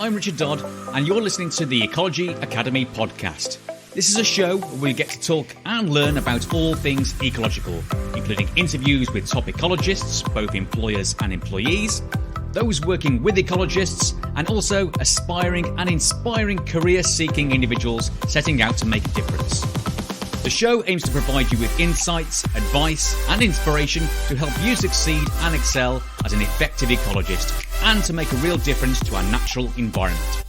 I'm Richard Dodd, and you're listening to the Ecology Academy podcast. This is a show where we get to talk and learn about all things ecological, including interviews with top ecologists, both employers and employees, those working with ecologists, and also aspiring and inspiring career-seeking individuals setting out to make a difference. The show aims to provide you with insights, advice, and inspiration to help you succeed and excel as an effective ecologist and to make a real difference to our natural environment.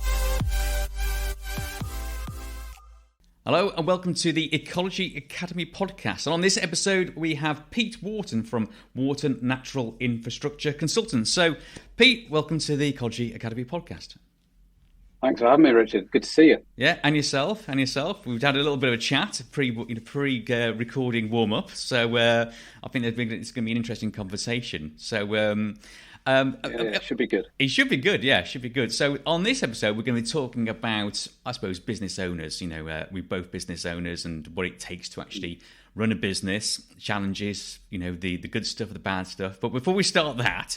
Hello and welcome to the Ecology Academy podcast. And on this episode, we have Pete Wharton from Wharton Natural Infrastructure Consultants. So, Pete, welcome to the Ecology Academy podcast. Thanks for having me, Richard. Good to see you. Yeah, and yourself. We've had a little bit of a chat, pre-recording warm-up. So I think it's going to be an interesting conversation. So it should be good. It should be good, yeah, it should be good. So on this episode, we're going to be talking about, I suppose, business owners. You know, we're both business owners and what it takes to actually run a business, challenges, you know, the good stuff, the bad stuff. But before we start that,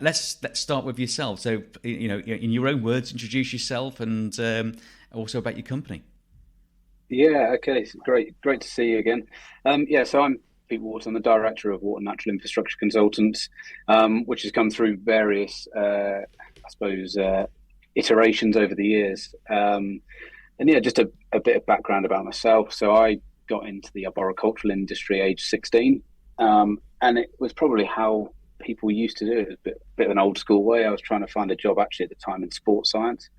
let's start with yourself. So, you know, in your own words, introduce yourself and also about your company. Yeah, okay, great to see you again. So I'm Pete Wharton, the director of Wharton Natural Infrastructure Consultants, which has come through various, iterations over the years. Just a bit of background about myself. So I got into the arboricultural industry age 16, and it was probably how people used to do it. It was a bit of an old school way. I was trying to find a job actually at the time in sports science.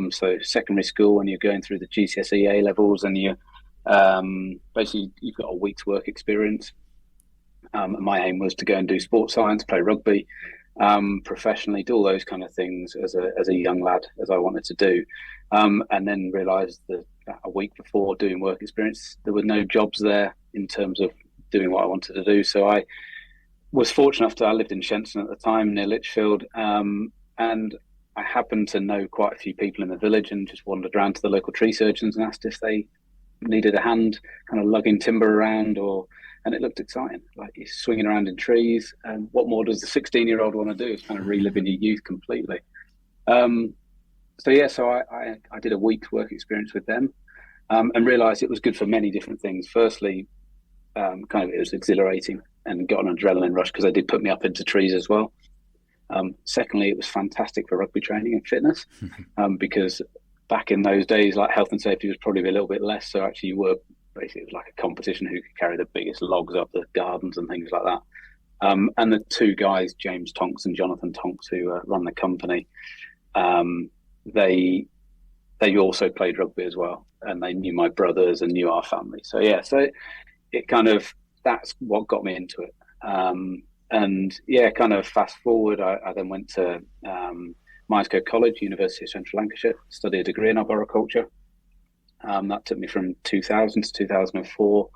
So secondary school, when you're going through the GCSE A levels and you basically you've got a week's work experience. And my aim was to go and do sports science, play rugby, professionally, do all those kind of things as a young lad, as I wanted to do. And then realised that a week before doing work experience, there were no jobs there in terms of doing what I wanted to do. So I was fortunate enough I lived in Shenton at the time, near Lichfield, and I happened to know quite a few people in the village and just wandered around to the local tree surgeons and asked if they needed a hand kind of lugging timber around, and it looked exciting, like you're swinging around in trees. And what more does the 16-year-old want to do? It's kind of reliving your youth completely. So I did a week's work experience with them, and realised it was good for many different things. Firstly, it was exhilarating and got an adrenaline rush because they did put me up into trees as well. Secondly, it was fantastic for rugby training and fitness, because back in those days, like, health and safety was probably a little bit less. So actually it was like a competition who could carry the biggest logs up the gardens and things like that. And the two guys, James Tonks and Jonathan Tonks, who run the company, they also played rugby as well, and they knew my brothers and knew our family. So it kind of, that's what got me into it. Kind of fast forward, I then went to Myerscough College, University of Central Lancashire, studied a degree in arboriculture. That took me from 2000 to 2004,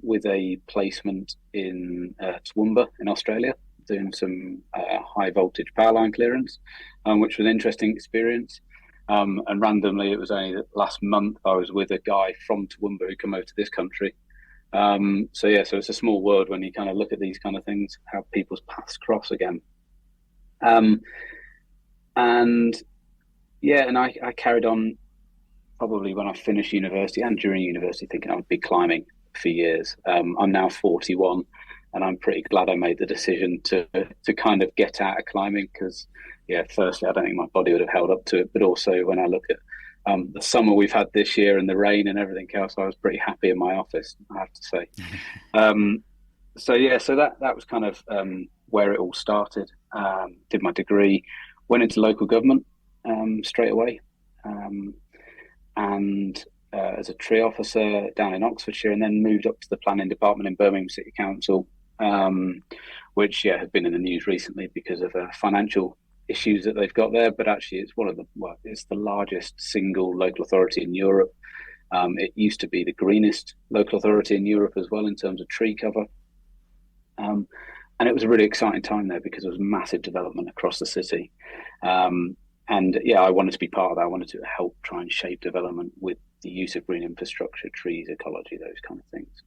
with a placement in Toowoomba in Australia, doing some high voltage power line clearance, which was an interesting experience. And randomly, it was only last month I was with a guy from Toowoomba who came over to this country. So it's a small world when you kind of look at these kind of things, how people's paths cross again. And I carried on probably when I finished university and during university, thinking I would be climbing for years. I'm now 41, and I'm pretty glad I made the decision to kind of get out of climbing because, firstly, I don't think my body would have held up to it. But also when I look at the summer we've had this year and the rain and everything else, I was pretty happy in my office, I have to say. So that was kind of where it all started. Did my degree, went into local government straight away, and as a tree officer down in Oxfordshire, and then moved up to the planning department in Birmingham City Council, which has been in the news recently because of financial issues that they've got there. But actually, it's the largest single local authority in Europe. It used to be the greenest local authority in Europe as well in terms of tree cover. And it was a really exciting time there because there was massive development across the city. I wanted to be part of that. I wanted to help try and shape development with the use of green infrastructure, trees, ecology, those kind of things.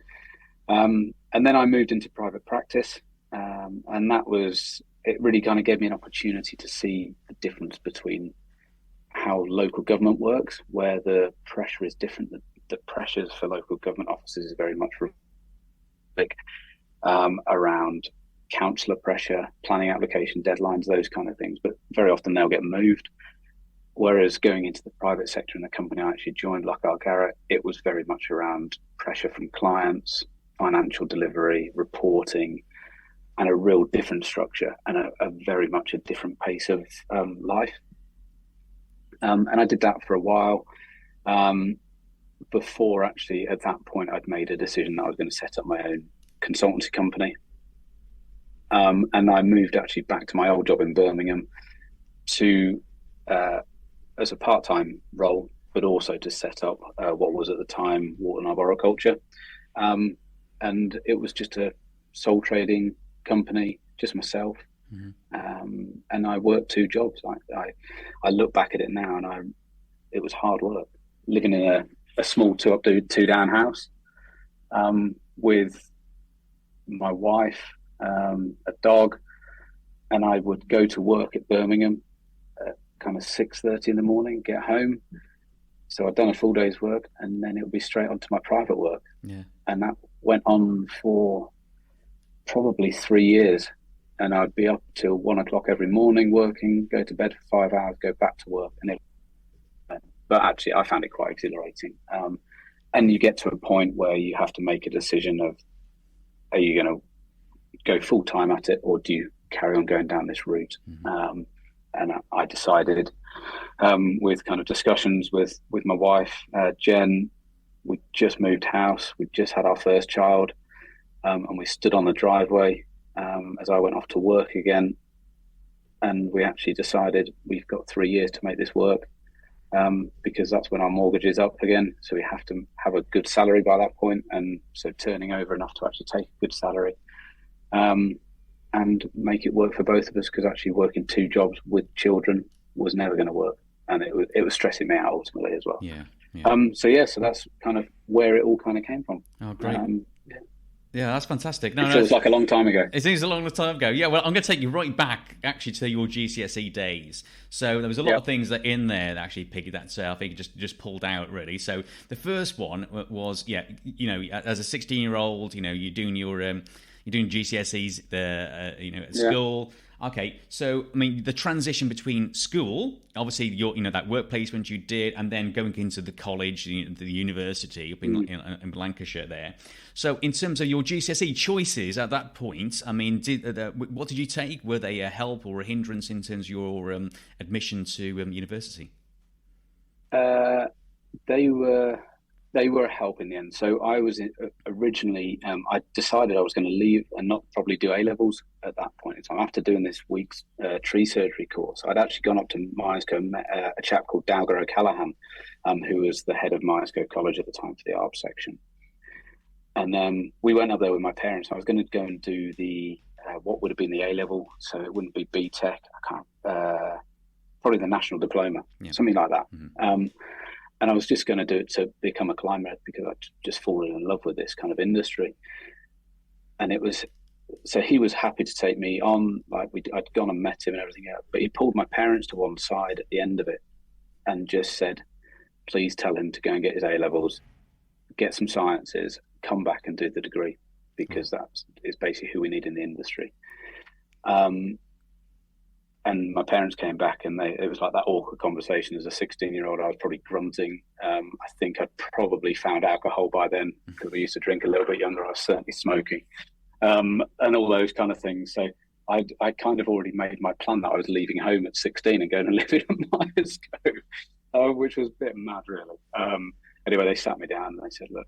And then I moved into private practice, and it really kind of gave me an opportunity to see the difference between how local government works, where the pressure is different. The pressures for local government offices is very much like around councillor pressure, planning application deadlines, those kind of things. But very often they'll get moved. Whereas going into the private sector in the company I actually joined, Lockhart Garrett, it was very much around pressure from clients, financial delivery, reporting, and a real different structure and a very much a different pace of life. And I did that for a while. Before actually at that point, I'd made a decision that I was going to set up my own consultancy company. And I moved actually back to my old job in Birmingham to as a part-time role, but also to set up what was at the time Wharton Arboriculture. And it was just a sole trading company, just myself. Mm-hmm. And I worked 2 jobs. I look back at it now, and it was hard work, living in a small 2-up, 2-down house with my wife, a dog, and I would go to work at Birmingham at kind of 6:30 in the morning, get home. So I'd done a full day's work, and then it would be straight onto my private work. Yeah. And that went on for probably 3 years. And I'd be up till 1 o'clock every morning working, go to bed for 5 hours, go back to work. But actually, I found it quite exhilarating. And you get to a point where you have to make a decision of, are you going to go full time at it, or do you carry on going down this route? Mm-hmm. And I decided, with kind of discussions with my wife, Jen, we just moved house, we just had our first child, and we stood on the driveway as I went off to work again, and we actually decided we've got 3 years to make this work, because that's when our mortgage is up again, so we have to have a good salary by that point, and so turning over enough to actually take a good salary, and make it work for both of us, because actually working 2 jobs with children was never going to work, and it was stressing me out ultimately as well. So that's kind of where it all kind of came from. Oh, great. Yeah, that's fantastic. It feels like a long time ago. It seems a long time ago. Yeah, well, I'm going to take you right back, actually, to your GCSE days. So there was a lot of things that in there that actually picked that I think just pulled out, really. So the first one was, as a 16-year-old, you're doing you're doing GCSEs, at school. Okay, so I mean, the transition between school, obviously, that work placement you did, and then going into the college, the university up in Lancashire there. So, in terms of your GCSE choices at that point, I mean, what did you take? Were they a help or a hindrance in terms of your admission to university? They were a help in the end. So I was originally, I decided I was going to leave and not probably do A-levels at that point in time. After doing this week's tree surgery course, I'd actually gone up to Myerscough and met a chap called Dalgar O'Callaghan, who was the head of Myerscough College at the time for the ARB section. And we went up there with my parents. I was going to go and do the, what would have been the A-level, so it wouldn't be BTEC, probably the national diploma, something like that. Mm-hmm. And I was just going to do it to become a climber, because I'd just fallen in love with this kind of industry. And so he was happy to take me on. I'd gone and met him and everything else, but he pulled my parents to one side at the end of it and just said, please tell him to go and get his A-levels, get some sciences, come back and do the degree, because that is basically who we need in the industry. And my parents came back, and it was like that awkward conversation. As a 16-year-old, I was probably grunting. I think I'd probably found alcohol by then, because we used to drink a little bit younger. I was certainly smoking, and all those kind of things. So I kind of already made my plan that I was leaving home at 16 and going to live in Myerscough, which was a bit mad, really. Anyway, they sat me down and they said, look,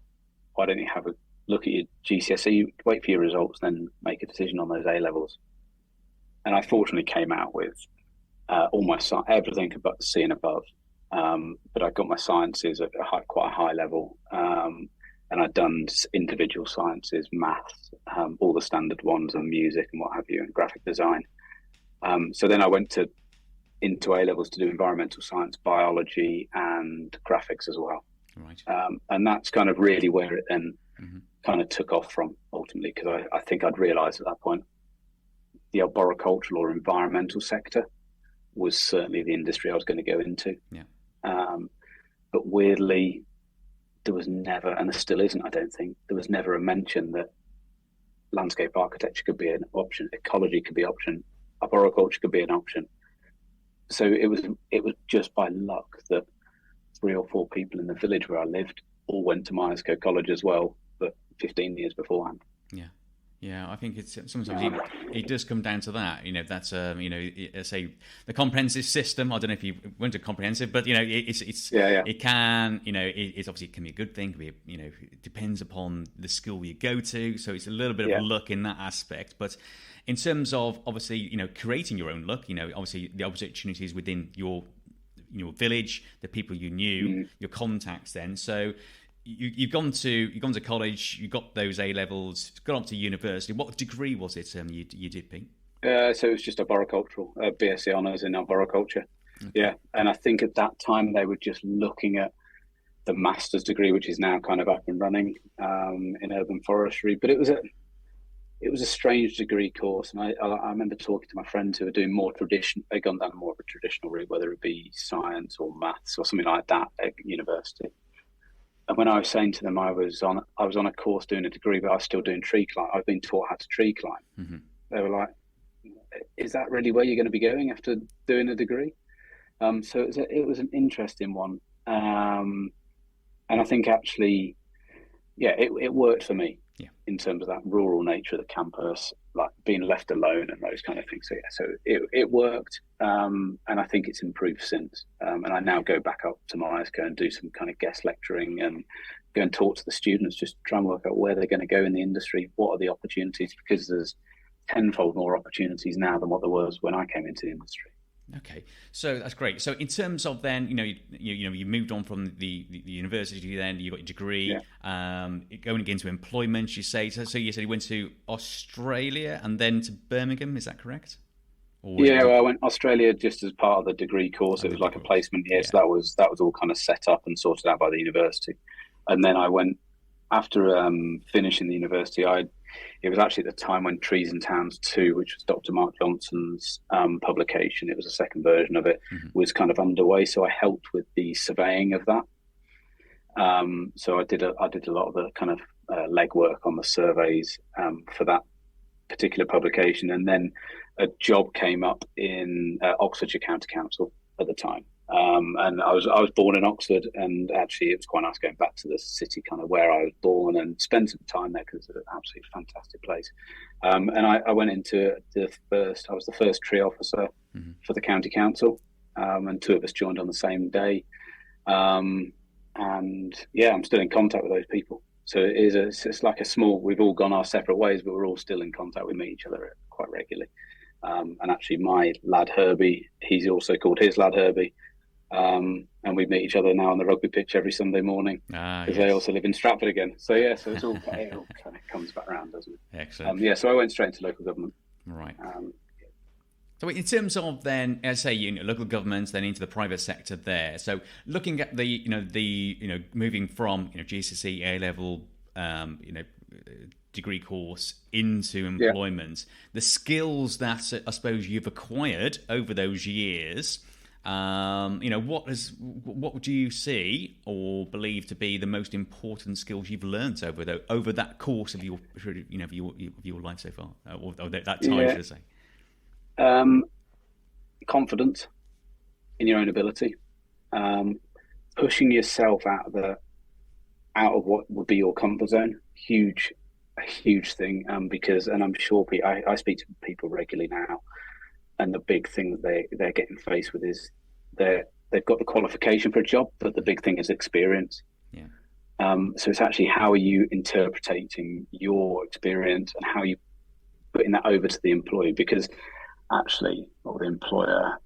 why don't you have a look at your GCSE, wait for your results, then make a decision on those A-levels. And I fortunately came out with all my everything but the C and above. But I got my sciences at quite a high level. And I'd done individual sciences, maths, all the standard ones, and music and what have you, and graphic design. So then I went into A-levels to do environmental science, biology, and graphics as well. Right. And that's kind of really where it then kind of took off from, ultimately, because I think I'd realised at that point the arboricultural or environmental sector was certainly the industry I was going to go into. Yeah. But weirdly, there was never, and there still isn't, I don't think, there was never a mention that landscape architecture could be an option, ecology could be an option, arboriculture could be an option. So it was just by luck that 3 or 4 people in the village where I lived all went to Myerscough College as well, but 15 years beforehand. Yeah, I think it's sometimes it does come down to that. That's say the comprehensive system. I don't know if you went to comprehensive, but it can it obviously can be a good thing. Can be it depends upon the school you go to. So it's a little bit of luck in that aspect. But in terms of obviously creating your own luck, obviously the opportunities within your village, the people you knew, your contacts. Then so. You've gone to college. You got those A levels. Got up to university. What degree was it? You did, Pete? So it was just arboricultural, BSc honours in arboriculture. Okay. Yeah, and I think at that time they were just looking at the master's degree, which is now kind of up and running in urban forestry. But it was a strange degree course, and I remember talking to my friends who were doing more traditional. They'd gone down more of a traditional route, whether it be science or maths or something like that at university. And when I was saying to them I was on a course doing a degree, but I was still doing tree climb. I've been taught how to tree climb. Mm-hmm. They were like, "Is that really where you're going to be going after doing a degree?" So it was an interesting one, and I think actually, it worked for me in terms of that rural nature of the campus, like being left alone and those kind of things. So it worked, and I think it's improved since. And I now go back up to Myerscough and do some kind of guest lecturing and go and talk to the students, just try and work out where they're going to go in the industry, what are the opportunities, because there's tenfold more opportunities now than what there was when I came into the industry. Okay, so that's great. So in terms of then, you moved on from the university, then you got your degree, going into employment. You say so. You said you went to Australia and then to Birmingham. Is that correct? I went to Australia just as part of the degree course. It was like a placement year, so that was all kind of set up and sorted out by the university. And then I went after finishing the university. It was actually at the time when Trees and Towns 2, which was Dr. Mark Johnson's publication, it was a second version of it, was kind of underway. So I helped with the surveying of that. So I did a lot of the kind of legwork on the surveys for that particular publication. And then a job came up in Oxfordshire County Council at the time. And I was born in Oxford, and actually it was quite nice going back to the city kind of where I was born and spend some time there because it's an absolutely fantastic place. And I went into I was the first tree officer for the county council, and 2 of us joined on the same day. And I'm still in contact with those people. So it's like a small, we've all gone our separate ways, but we're all still in contact. We meet each other quite regularly. And actually my lad Herbie, he's also called his lad Herbie. And we meet each other now on the rugby pitch every Sunday morning because they also live in Stratford again. So so it all kind of comes back around, doesn't it? Excellent. So I went straight into local government. Right. So in terms of then, as say, local governments, then into the private sector there. So looking at the moving from GCSE A level, degree course into employment, the skills that I suppose you've acquired over those years. What do you see or believe to be the most important skills you've learned over that course of your life so far, or that time, should I say? Confidence in your own ability, pushing yourself out of what would be your comfort zone. A huge thing, because, and I'm sure I speak to people regularly now. And the big thing that they're getting faced with is they've got the qualification for a job, but the big thing is experience. Yeah. So it's actually how are you interpreting your experience and how are you putting that over to the employee, or the employer,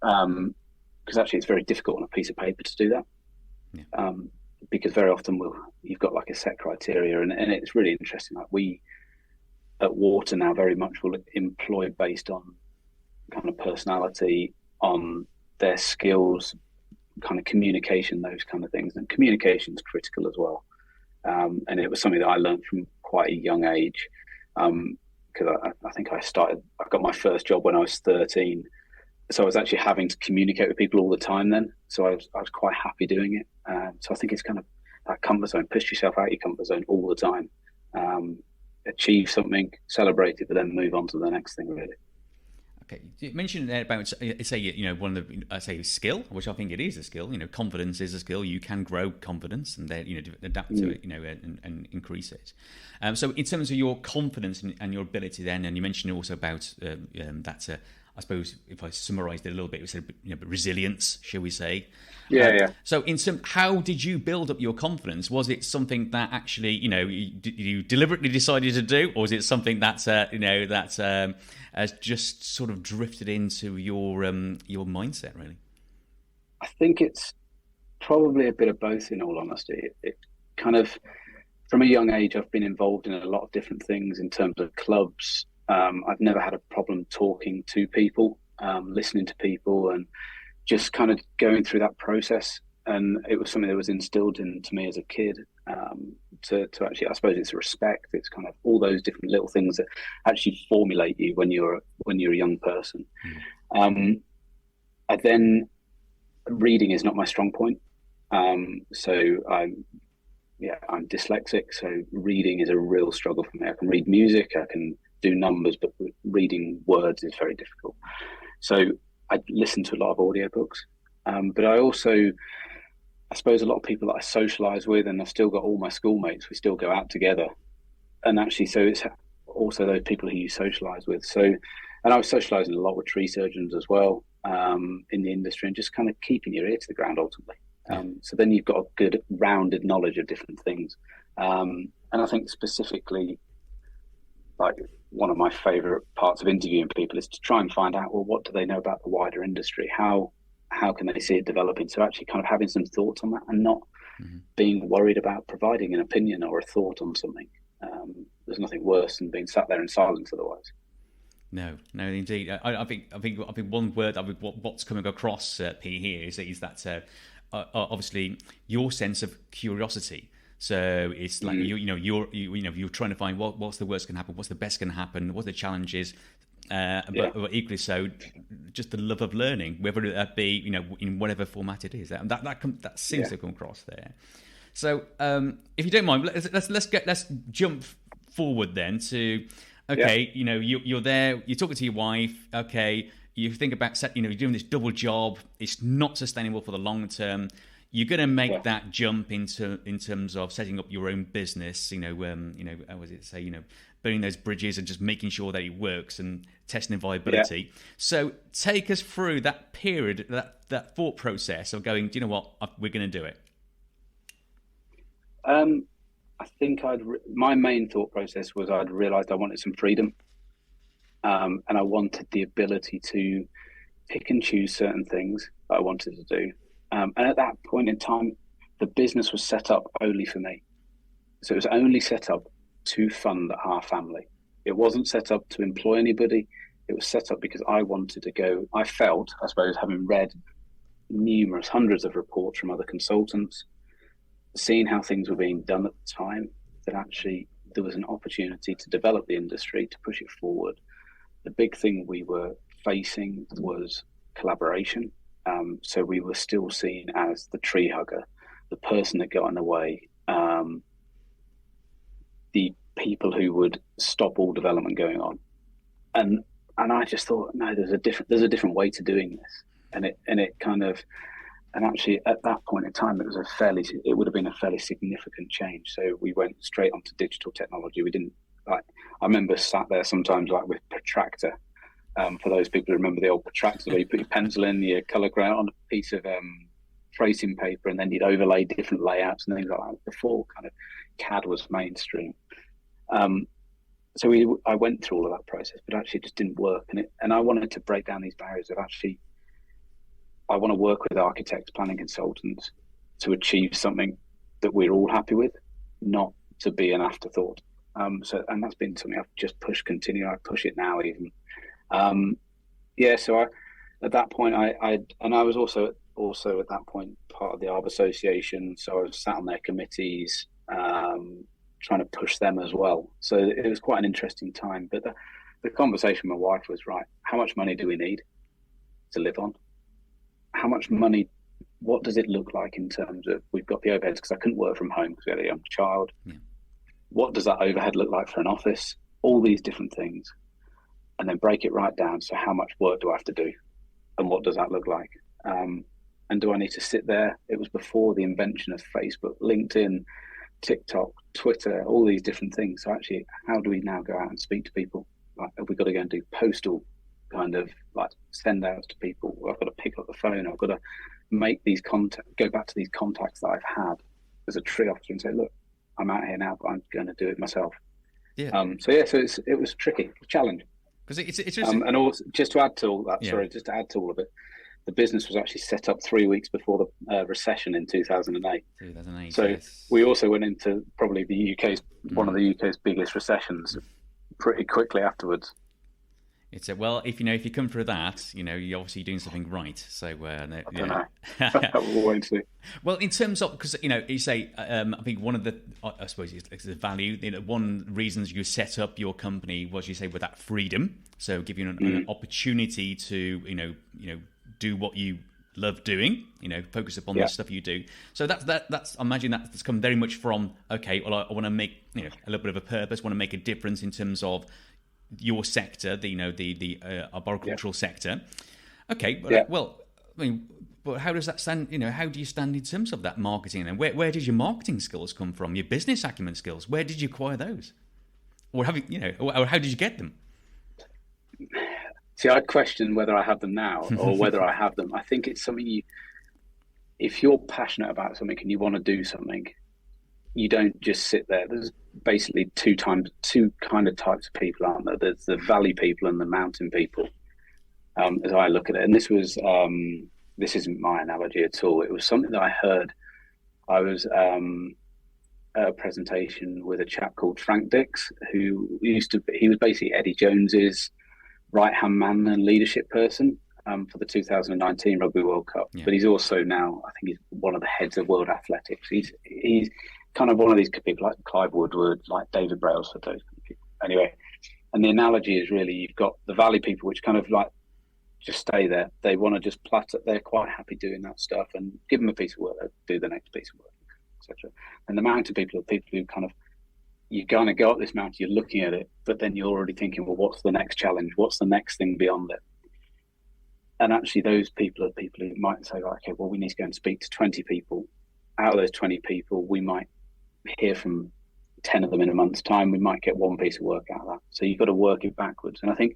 because actually it's very difficult on a piece of paper to do that. Yeah. Because very often you've got like a set criteria, and it's really interesting. Like we at Wharton now very much will employ based on kind of personality, on their skills, kind of communication, those kind of things. And communication is critical as well. And it was something that I learned from quite a young age, because I think I got my first job when I was 13, so I was actually having to communicate with people all the time then. So I was quite happy doing it. So I think it's kind of that comfort zone, push yourself out of your comfort zone all the time, achieve something, celebrate it, but then move on to the next thing, really. Okay, you mentioned there about, say, one of the, say, skill, which I think it is a skill. Confidence is a skill. You can grow confidence and then, adapt to it, and increase it. So in terms of your confidence and your ability then, and you mentioned also about that, I suppose if I summarised it a little bit, it was resilience, shall we say? Yeah. So how did you build up your confidence? Was it something that actually, you deliberately decided to do, or was it something that, has just sort of drifted into your mindset, really? I think it's probably a bit of both, in all honesty. It kind of, from a young age, I've been involved in a lot of different things in terms of clubs. I've never had a problem talking to people, listening to people, and just kind of going through that process. And it was something that was instilled into me as a kid, to actually, I suppose it's respect. It's kind of all those different little things that actually formulate you when you're a young person. And then reading is not my strong point. So I'm dyslexic. So reading is a real struggle for me. I can read music, I can do numbers, but reading words is very difficult. So I listen to a lot of audiobooks, but I suppose a lot of people that I socialise with, and I've still got all my schoolmates, we still go out together. And actually, so it's also those people who you socialise with. So, and I was socialising a lot with tree surgeons as well, in the industry, and just kind of keeping your ear to the ground ultimately. So then you've got a good rounded knowledge of different things. And I think specifically, like, one of my favourite parts of interviewing people is to try and find out, well, what do they know about the wider industry? How can they see it developing? So actually kind of having some thoughts on that, and not being worried about providing an opinion or a thought on something. There's nothing worse than being sat there in silence otherwise. No, indeed. I think one word what's coming across P here is that obviously your sense of curiosity. So it's like you're trying to find what's the worst can happen, what's the best can happen, what the challenges, but equally so, just the love of learning, whether that be in whatever format it is. That seems to come across there. So if you don't mind, let's jump forward then to you're there, you're talking to your wife. Okay, you think about you're doing this double job. It's not sustainable for the long term. You're going to make that jump in terms of setting up your own business. How was it say? Building those bridges and just making sure that it works and testing viability. Yeah. So take us through that period, that thought process of going, do you know what, we're going to do it. I think my main thought process was I'd realised I wanted some freedom, and I wanted the ability to pick and choose certain things that I wanted to do. And at that point in time, the business was set up only for me. So it was only set up to fund our family. It wasn't set up to employ anybody. It was set up because I wanted to go. I felt, I suppose, having read hundreds of reports from other consultants, seeing how things were being done at the time, that actually there was an opportunity to develop the industry, to push it forward. The big thing we were facing was collaboration. So we were still seen as the tree hugger, the person that got in the way, the people who would stop all development going on. And I just thought, no, there's a different way to doing this. And actually at that point in time, it would have been a fairly significant change. So we went straight onto digital technology. We didn't I remember sat there sometimes with protractor. For those people who remember the old protractor, where you put your pencil in, your colour ground on a piece of tracing paper, and then you'd overlay different layouts and things like that. Before kind of CAD was mainstream. So I went through all of that process, but actually it just didn't work. And I wanted to break down these barriers of actually, I want to work with architects, planning consultants to achieve something that we're all happy with, not to be an afterthought. And that's been something I've just continue. I push it now even. So at that point, I was also at that point part of the ARB Association, so I was sat on their committees, trying to push them as well. So it was quite an interesting time. But the conversation with my wife was, right, how much money do we need? to live on? How much money? What does it look like in terms of, we've got the overheads because I couldn't work from home because we had a young child. Yeah. What does that overhead look like for an office? All these different things, and then break it right down. So how much work do I have to do, and what does that look like? And do I need to sit there? It was before the invention of Facebook, LinkedIn, TikTok, Twitter, all these different things. So actually, how do we now go out and speak to people? Like, have we got to go and do postal kind of like send outs to people? I've got to pick up the phone. I've got to make these contacts, go back to these contacts that I've had as a tree officer and say, look, I'm out here now, but I'm going to do it myself. Yeah. So it was tricky, a challenge. Because it's and also, just to add to all that, yeah. just to add to all of it, the business was actually set up 3 weeks before the recession in 2008. 2008. So yes. we also went into probably the UK's one of the UK's biggest recessions pretty quickly afterwards. It's well, if you come through that, you're obviously doing something right. So I don't know. We'll wait and see. Well, in terms of, because you say, I think one of the, I suppose it's the value. One reasons you set up your company was, you say, with that freedom. So give you an opportunity to do what you love doing. Focus upon the stuff you do. So that's I imagine that's come very much from, okay, well, I want to make a little bit of a purpose. Want to make a difference in terms of your sector, the arboricultural sector. Okay, but well, I mean, but how does that stand? How do you stand in terms of that marketing? And where did your marketing skills come from? Your business acumen skills? Where did you acquire those? Or or how did you get them? See, I question whether I have them now or whether I have them. I think it's something if you're passionate about something and you want to do something, you don't just sit there. There's basically two kind of types of people, aren't there? There's the valley people and the mountain people, as I look at it. And this isn't my analogy at all. It was something that I heard. I was at a presentation with a chap called Frank Dix, who he was basically Eddie Jones's right-hand man and leadership person for the 2019 Rugby World Cup. Yeah. But he's also now, I think he's one of the heads of World Athletics. He's kind of one of these people like Clive Woodward, like David Brailsford, those kind of people. Anyway, and the analogy is really, you've got the valley people, which kind of like just stay there. They want to just plateau. They're quite happy doing that stuff, and give them a piece of work, they'll do the next piece of work, etc. And the mountain people are people who kind of, you kind of go up this mountain, you're looking at it, but then you're already thinking, well, what's the next challenge? What's the next thing beyond it? And actually, those people are people who might say, okay, well, we need to go and speak to 20 people. Out of those 20 people, we might hear from 10 of them in a month's time. We might get one piece of work out of that. So you've got to work it backwards. And I think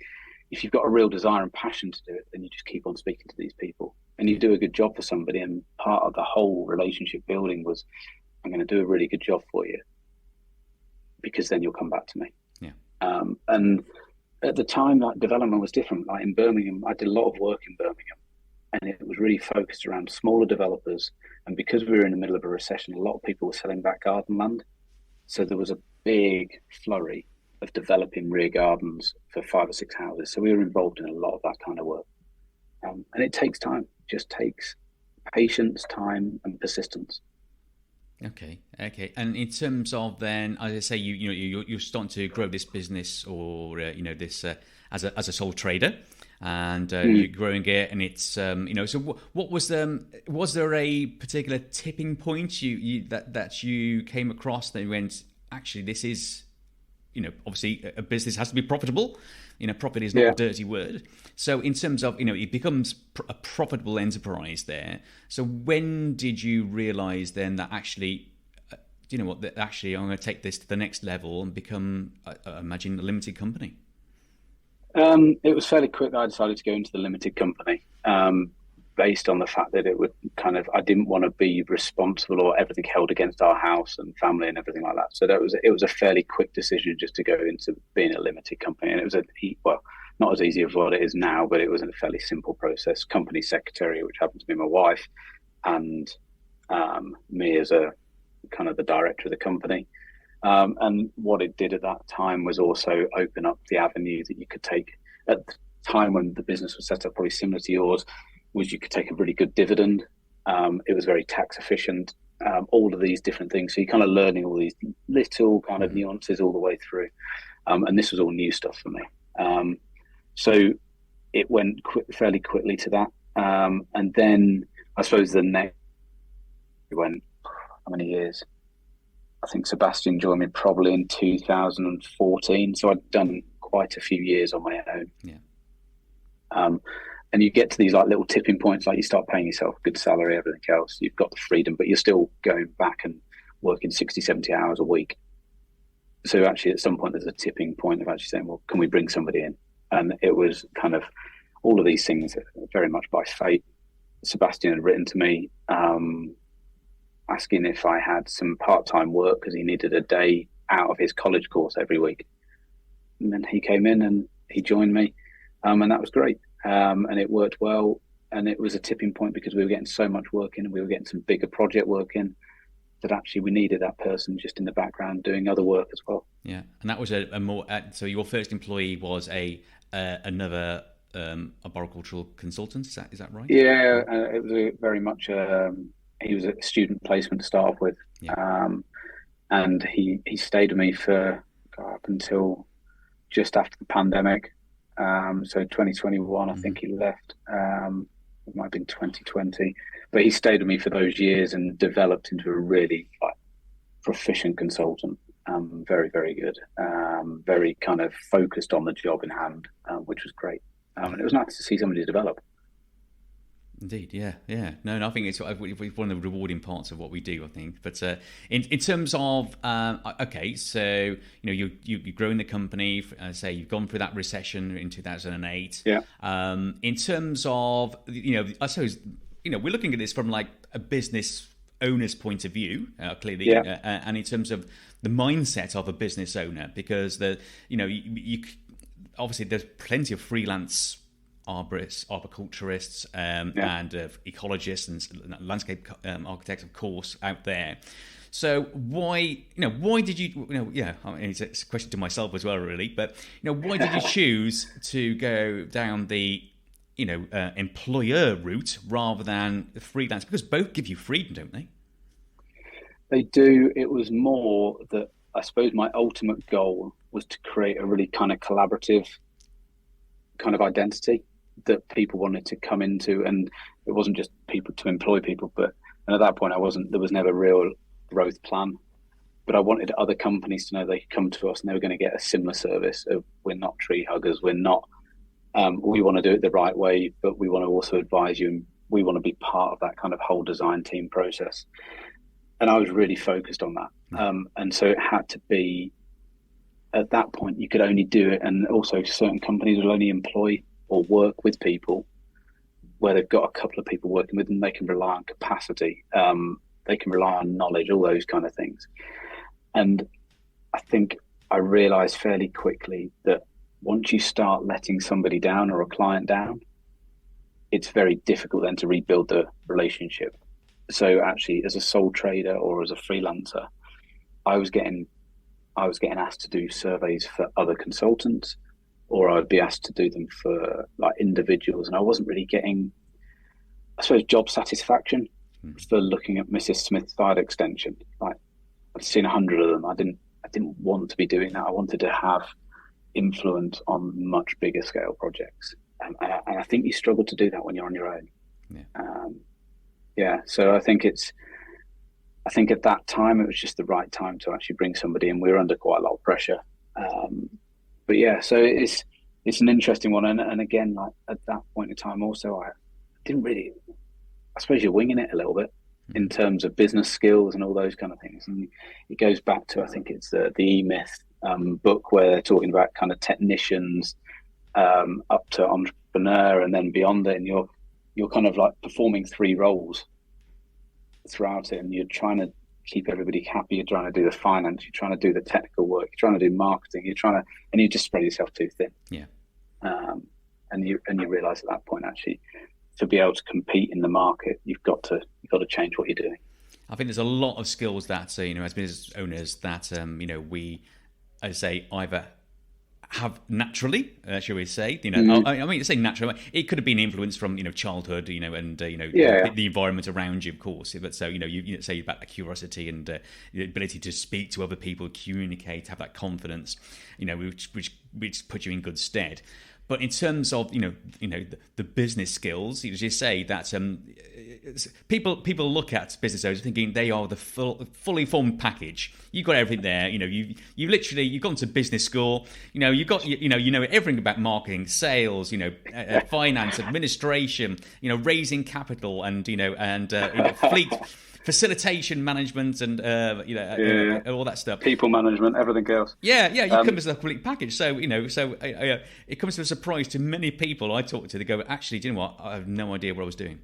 if you've got a real desire and passion to do it, then you just keep on speaking to these people and you do a good job for somebody. And part of the whole relationship building was, I'm going to do a really good job for you, because then you'll come back to me. Yeah. And at the time, that development was different. Like in Birmingham, I did a lot of work in Birmingham, and it was really focused around smaller developers. And because we were in the middle of a recession, a lot of people were selling back garden land. So there was a big flurry of developing rear gardens for 5 or 6 houses. So we were involved in a lot of that kind of work. And it takes time. It just takes patience, time, and persistence. Okay. And in terms of then, as I say, you're starting to grow this business, or this as a sole trader, and you're growing it, and it's So what was there a particular tipping point that you came across that you went, actually, this is, obviously a business has to be profitable. Profit is not a dirty word. So in terms of, it becomes a profitable enterprise there. So when did you realize then that actually, that actually I'm going to take this to the next level and become, I imagine, a limited company? It was fairly quick that I decided to go into the limited company, based on the fact that it would I didn't want to be responsible or everything held against our house and family and everything like that. So it was a fairly quick decision just to go into being a limited company. And it was not as easy as what it is now, but it was a fairly simple process. Company secretary, which happened to be my wife, and me as a kind of the director of the company. And what it did at that time was also open up the avenue that you could take. At the time when the business was set up, probably similar to yours, was you could take a really good dividend. It was very tax efficient, all of these different things. So you're kind of learning all these little kind of nuances all the way through. And this was all new stuff for me. So it went fairly quickly to that. And then I suppose the next went, how many years? I think Sebastian joined me probably in 2014. So I'd done quite a few years on my own. Yeah. And you get to these like little tipping points, like you start paying yourself a good salary, everything else. You've got the freedom, but you're still going back and working 60, 70 hours a week. So actually at some point there's a tipping point of actually saying, well, can we bring somebody in? And it was kind of all of these things very much by fate. Sebastian had written to me asking if I had some part-time work because he needed a day out of his college course every week. And then he came in and he joined me, and that was great. And it worked well. And it was a tipping point because we were getting so much work in and we were getting some bigger project work in that actually we needed that person just in the background doing other work as well. Yeah. And that was a more, so your first employee was another arboricultural consultant. Is that right? Yeah, it was very much, he was a student placement to start off with. Yeah. And he stayed with me for up until just after the pandemic. So 2021, I think he left. It might have been 2020, but he stayed with me for those years and developed into a really proficient consultant. Very, very good. Very kind of focused on the job in hand, which was great. And it was nice to see somebody develop. Indeed, yeah. No, I think it's one of the rewarding parts of what we do, I think. But in terms of, okay, so, you've grown the company, say you've gone through that recession in 2008. Yeah. In terms of, I suppose, we're looking at this from like a business owner's point of view, clearly, and in terms of the mindset of a business owner, because you obviously there's plenty of freelance arborists, arboriculturists, and ecologists and landscape architects, of course, out there. So why did you, I mean, it's a question to myself as well, really, but, why did you choose to go down the, employer route rather than the freelance? Because both give you freedom, don't they? They do. It was more that I suppose my ultimate goal was to create a really kind of collaborative kind of identity that people wanted to come into, and it wasn't just people to employ people, but and at that point there was never a real growth plan, but I wanted other companies to know they could come to us and they were going to get a similar service of, we're not tree huggers, we're not we want to do it the right way, but we want to also advise you and we want to be part of that kind of whole design team process. And I was really focused on that, and so it had to be, at that point you could only do it, and also certain companies will only employ or work with people where they've got a couple of people working with them. They can rely on capacity, they can rely on knowledge, all those kind of things. And I think I realized fairly quickly that once you start letting somebody down or a client down, it's very difficult then to rebuild the relationship. So actually, as a sole trader or as a freelancer, I was getting asked to do surveys for other consultants, or I'd be asked to do them for like individuals, and I wasn't really getting, I suppose, job satisfaction for looking at Mrs. Smith's side extension. Like, I'd seen 100 of them. I didn't want to be doing that. I wanted to have influence on much bigger scale projects, and I think you struggle to do that when you're on your own. So I think at that time it was just the right time to actually bring somebody in. We were under quite a lot of pressure, but so it's an interesting one. And again, like at that point in time, also I didn't really, I suppose you're winging it a little bit in terms of business skills and all those kind of things. And it goes back to, I think it's the E-Myth book where they're talking about kind of technicians up to entrepreneur and then beyond it, and you're kind of like performing three roles throughout it, and you're trying to keep everybody happy. You're trying to do the finance, you're trying to do the technical work, you're trying to do marketing, and you just spread yourself too thin. And you realize at that point, actually, to be able to compete in the market, you've got to change what you're doing. I think there's a lot of skills that as business owners that we, as I say, either have naturally, shall we say? I mean, say natural. It could have been influenced from childhood, and the environment around you, of course. But so you say about the curiosity and the ability to speak to other people, communicate, have that confidence, which puts you in good stead. But in terms of the business skills, as you say, that people look at business owners thinking they are the fully formed package. You've got everything there. You've gone to business school. You've got everything about marketing, sales, finance, administration, raising capital, and fleet facilitation management, and all that stuff. People management, everything else. Yeah. You come as a complete package. So it comes as a surprise to many people I talk to. They go, actually, do you know what? I have no idea what I was doing.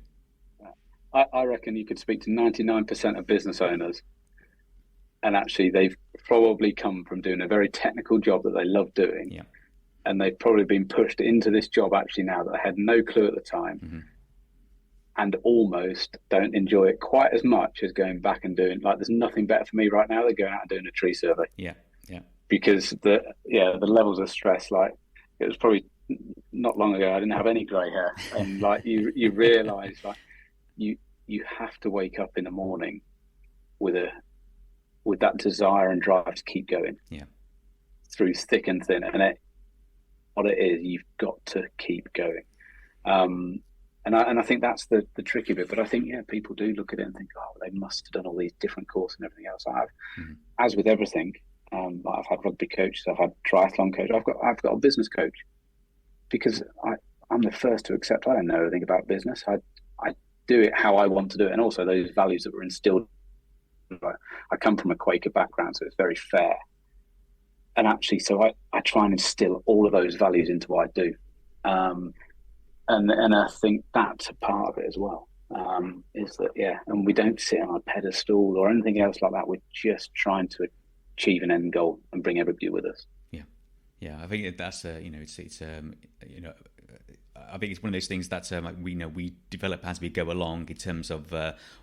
I reckon you could speak to 99% of business owners, and actually they've probably come from doing a very technical job that they love doing. Yeah. And they've probably been pushed into this job actually now that they had no clue at the time. Mm-hmm. And almost don't enjoy it quite as much as going back and doing, like, there's nothing better for me right now than going out and doing a tree survey. Yeah. Because the levels of stress, like, it was probably not long ago I didn't have any grey hair, and like you realise, like, you have to wake up in the morning with that desire and drive to keep going. Yeah. Through thick and thin, and what it is, you've got to keep going. And I think that's the tricky bit. But I think, people do look at it and think, oh, they must have done all these different courses and everything else. I have, as with everything. I've had rugby coaches, I've had triathlon coach, I've got a business coach, because I'm the first to accept I don't know everything about business. I do it how I want to do it, and also those values that were instilled. I come from a Quaker background, so it's very fair. And actually, so I try and instill all of those values into what I do. And I think that's a part of it as well, is that, and we don't sit on a pedestal or anything else like that. We're just trying to achieve an end goal and bring everybody with us. Yeah. I think that's I think it's one of those things that we develop as we go along in terms of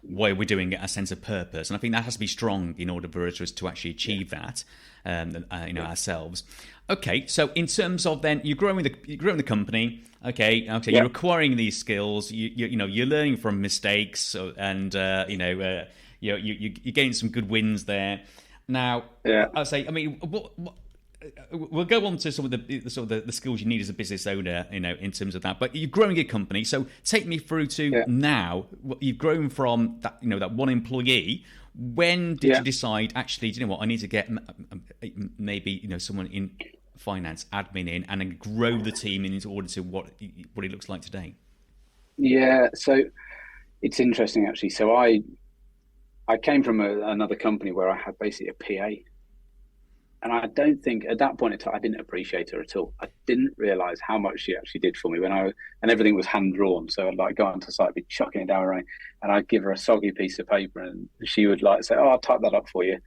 why we're doing it, a sense of purpose, and I think that has to be strong in order for us to actually achieve that, ourselves. Okay, so in terms of then you're growing the company. Okay, you're acquiring these skills. You're learning from mistakes, and you're getting some good wins there. Now, I'll say, I mean, we'll go on to some of the skills you need as a business owner, in terms of that. But you're growing a company, so take me through to now. You've grown from that, that one employee. When did you decide, actually, do you know what, I need to get maybe someone in finance, admin in, and then grow the team in order to what it looks like today? Yeah, so it's interesting actually. So I came from another company where I had basically a PA. And I don't think at that point in time, I didn't appreciate her at all. I didn't realise how much she actually did for me and everything was hand drawn. So I'd like go onto site, be chucking it down rain, and I'd give her a soggy piece of paper, and she would like say, "Oh, I'll type that up for you,"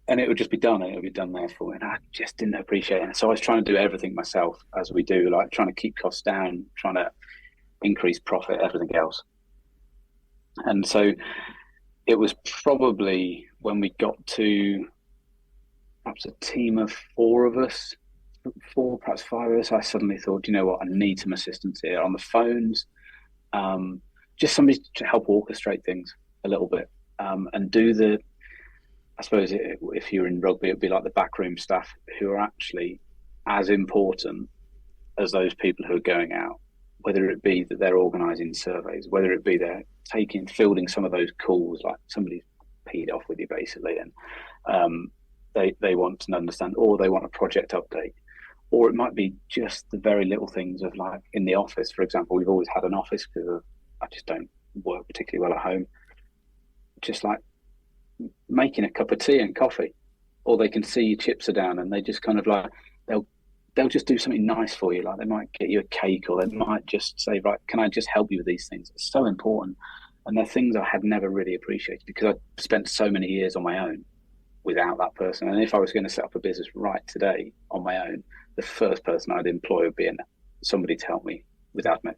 and it would just be done, and it would be done there for me. And I just didn't appreciate it. So I was trying to do everything myself, as we do, like trying to keep costs down, trying to increase profit, everything else. And so it was probably when we got to perhaps a team of four, perhaps five of us, I suddenly thought, you know what, I need some assistance here on the phones, just somebody to help orchestrate things a little bit, and do I suppose if you're in rugby, it'd be like the backroom staff, who are actually as important as those people who are going out, whether it be that they're organising surveys, whether it be they're fielding some of those calls, like somebody's peed off with you basically, and they want to understand, or they want a project update, or it might be just the very little things of, like, in the office, for example, we've always had an office because I just don't work particularly well at home. Just like making a cup of tea and coffee, or they can see your chips are down and they just kind of like, they'll just do something nice for you. Like they might get you a cake, or they might just say, right, can I just help you with these things? It's so important. And they're things I had never really appreciated because I spent so many years on my own without that person. And if I was going to set up a business right today on my own, the first person I'd employ would be somebody to help me with admin,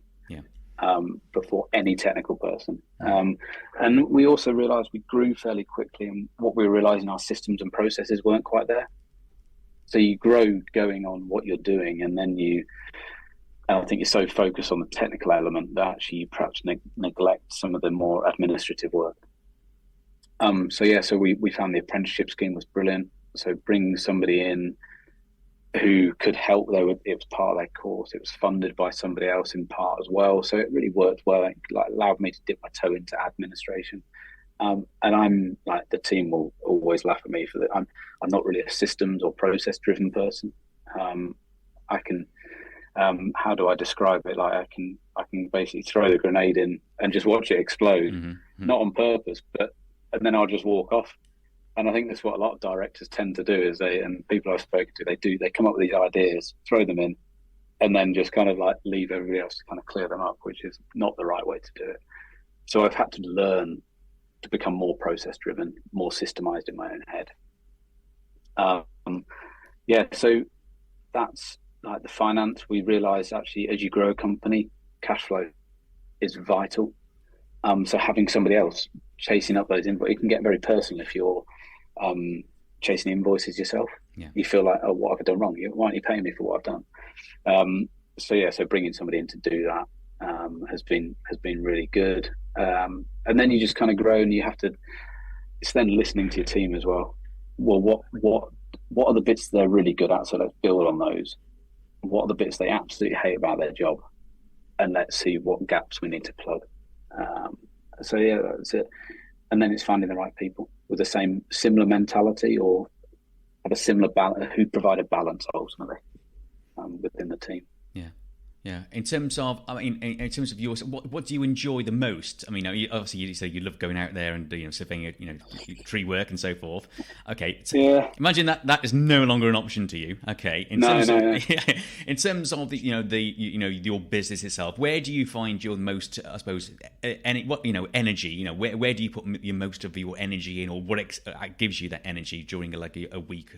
before any technical person. And we also realised we grew fairly quickly, and what we were realising, our systems and processes weren't quite there. So you grow going on what you're doing, and then I think you're so focused on the technical element that actually you perhaps neglect some of the more administrative work. So we found the apprenticeship scheme was brilliant. So bring somebody in who could help. It was part of their course. It was funded by somebody else in part as well. So it really worked well. It like allowed me to dip my toe into administration. And I'm like, the team will always laugh at me for that. I'm not really a systems or process driven person. I can, how do I describe it? Like I can basically throw the grenade in and just watch it explode, not on purpose, and then I'll just walk off. And I think that's what a lot of directors tend to do is and people I've spoken to, they come up with these ideas, throw them in, and then just kind of like leave everybody else to kind of clear them up, which is not the right way to do it. So I've had to learn to become more process driven, more systemized in my own head. So that's like the finance. We realize actually as you grow a company, cash flow is vital. So having somebody else chasing up those invoices, it can get very personal if you're chasing invoices yourself. Yeah. You feel like, oh, what have I done wrong? Why aren't you paying me for what I've done? So bringing somebody in to do that has been really good. And then you just kind of grow, and it's then listening to your team as well. Well, what are the bits they're really good at? So let's build on those. What are the bits they absolutely hate about their job? And let's see what gaps we need to plug. That's it. And then it's finding the right people with the similar mentality or have a similar balance, who provide a balance ultimately within the team. Yeah. In terms of, in terms of yours, what do you enjoy the most? I mean, obviously you say you love going out there and surveying, tree work and so forth. Okay. So yeah. Imagine that is no longer an option to you. Okay. In terms of your business itself, where do you find your most, I suppose, energy? Where do you put your most of your energy in, or what gives you that energy during a week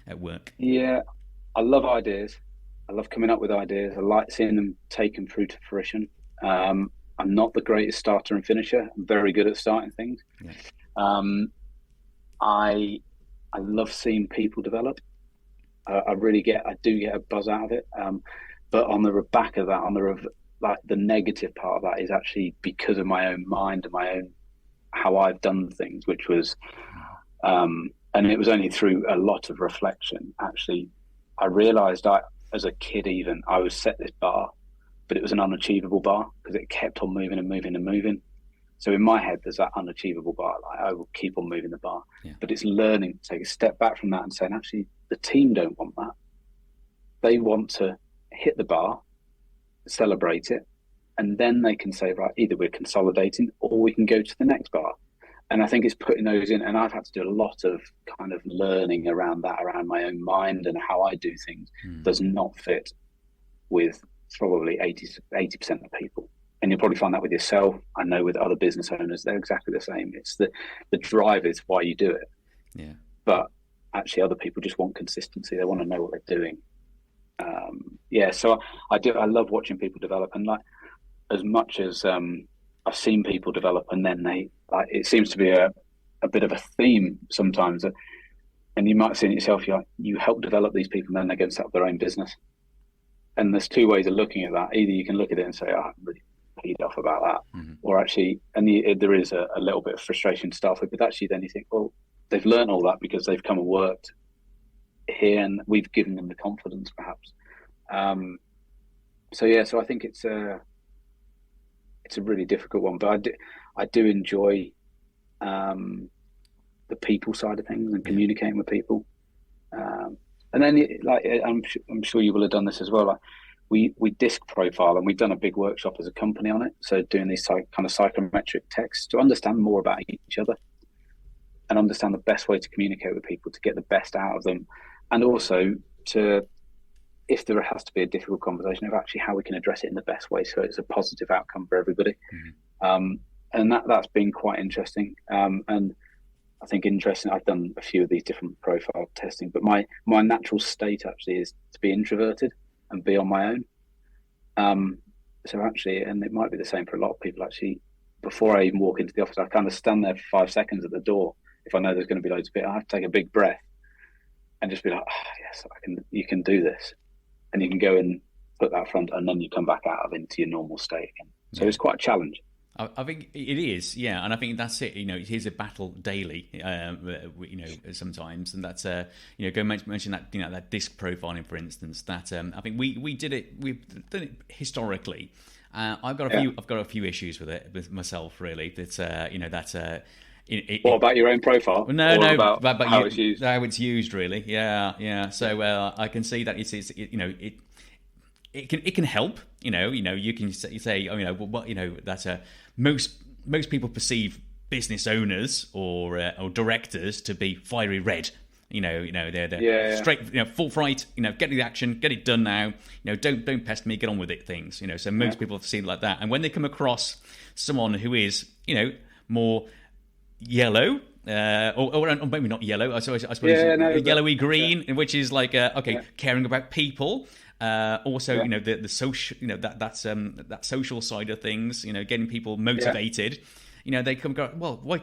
at work? Yeah, I love ideas. I love coming up with ideas. I like seeing them taken through to fruition. I'm not the greatest starter and finisher. I'm very good at starting things. Yeah. I love seeing people develop. I do get a buzz out of it. But on the back of that, the negative part of that is actually because of my own mind and my own how I've done things, which was, and it was only through a lot of reflection. Actually, I realised as a kid, even I was set this bar, but it was an unachievable bar because it kept on moving and moving and moving. So in my head, there's that unachievable bar. Like I will keep on moving the bar, but it's learning to take a step back from that and saying, actually, the team don't want that. They want to hit the bar, celebrate it, and then they can say, right, either we're consolidating or we can go to the next bar. And I think it's putting those in, and I've had to do a lot of kind of learning around my own mind and how I do things does not fit with probably 80% of people. And you'll probably find that with yourself. I know with other business owners, they're exactly the same. It's the drive is why you do it. Yeah. But actually other people just want consistency. They want to know what they're doing. So I love watching people develop, and like as much as I've seen people develop, and then it seems to be a bit of a theme sometimes, and you might see it yourself. You help develop these people, and then they go and set up their own business. And there's two ways of looking at that. Either you can look at it and say, I'm really peed off about that, or actually, there is a little bit of frustration to start with, but actually then you think, well, they've learned all that because they've come and worked here, and we've given them the confidence, perhaps. So I think it's a really difficult one, but I do enjoy the people side of things and communicating with people. And then, I'm sure you will have done this as well. Like we disc profile, and we've done a big workshop as a company on it. So doing these kind of psychometric texts to understand more about each other and understand the best way to communicate with people to get the best out of them, and also if there has to be a difficult conversation, of actually how we can address it in the best way so it's a positive outcome for everybody. And that's been quite interesting. And I think interesting, I've done a few of these different profile testing, but my natural state actually is to be introverted and be on my own. So actually, and it might be the same for a lot of people actually, before I even walk into the office, I kind of stand there for 5 seconds at the door. If I know there's going to be loads of people, I have to take a big breath and just be like, yes, you can do this. And you can go and put that front, and then you come back out into your normal state again. So it's quite a challenge. I think it is, yeah, and I think that's it. It is a battle daily, sometimes, and that's go mention that that disc profiling, for instance. That I think we've done it historically. I've got a few issues with it with myself, really. That's what about your own profile? No, about how it's used. How it's used, really. Yeah. So I can see that it can help. You can say that most people perceive business owners or directors to be fiery red. They're straight, forthright. Get the action, get it done now. Don't pest me, get on with it. Things. So most people see it like that, and when they come across someone who is more yellow. Or maybe not yellow. I suppose yellowy green, which is like caring about people. Also, the social, that social side of things. Getting people motivated. They come go, well, why?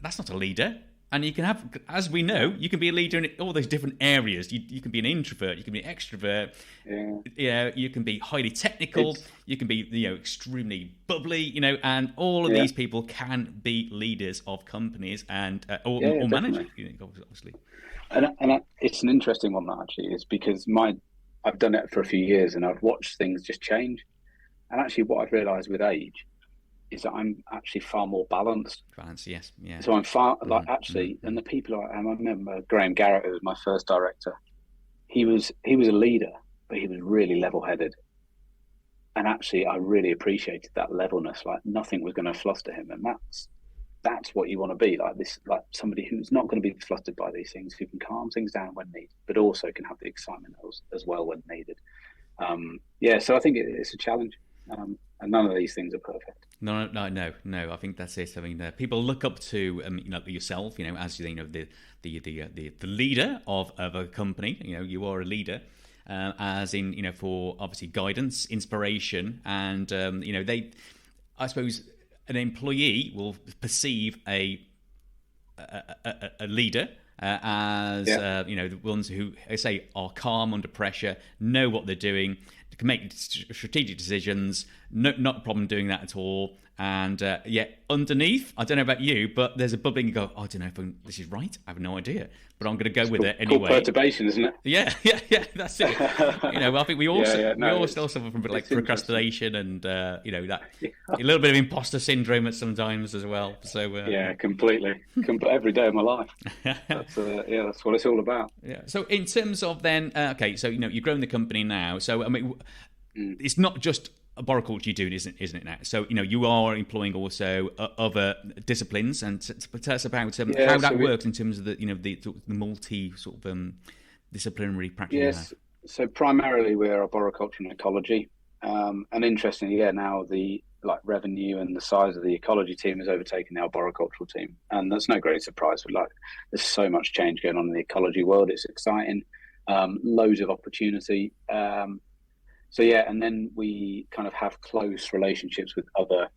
That's not a leader. And you can have, as we know, you can be a leader in all those different areas. You can be an introvert, you can be an extrovert. You can be highly technical. You can be extremely bubbly. And all of these people can be leaders of companies and or managers, obviously. And it's an interesting one, that actually is, because I've done it for a few years and I've watched things just change. And actually, what I've realised with age is that I'm actually far more balanced. Yes, yeah. So I'm far and the people I remember Graham Garrett, who was my first director. He was a leader, but he was really level-headed. And actually, I really appreciated that levelness. Like nothing was going to fluster him, and that's what you want to be, like this, like somebody who's not going to be flustered by these things, who can calm things down when needed, but also can have the excitement as well when needed. So I think it's a challenge, and none of these things are perfect. No. I think that's it. I mean, people look up to yourself, as the leader of a company. You are a leader, as in for obviously guidance, inspiration, and I suppose an employee will perceive a leader as the ones who I say are calm under pressure, know what they're doing, can make strategic decisions, not a problem doing that at all. And yet underneath, I don't know about you, but there's a bubbling. You go, I don't know if this is right. I have no idea, but I'm going to go with it anyway. Called perturbation, isn't it? Yeah. That's it. I think we all still suffer from procrastination and that a little bit of imposter syndrome at sometimes as well. So completely. Every day of my life. That's what it's all about. Yeah. So in terms of then, so you've grown the company now. So I mean, it's not just arboriculture you're doing, isn't it now? So you are employing also other disciplines, and tell us about how that works in terms of the multi sort of disciplinary practice. Yes, so primarily we're arboriculture and ecology, and interestingly, now the revenue and the size of the ecology team has overtaken the arboricultural team, and that's no great surprise. But there's so much change going on in the ecology world; it's exciting, loads of opportunity. And then we kind of have close relationships with other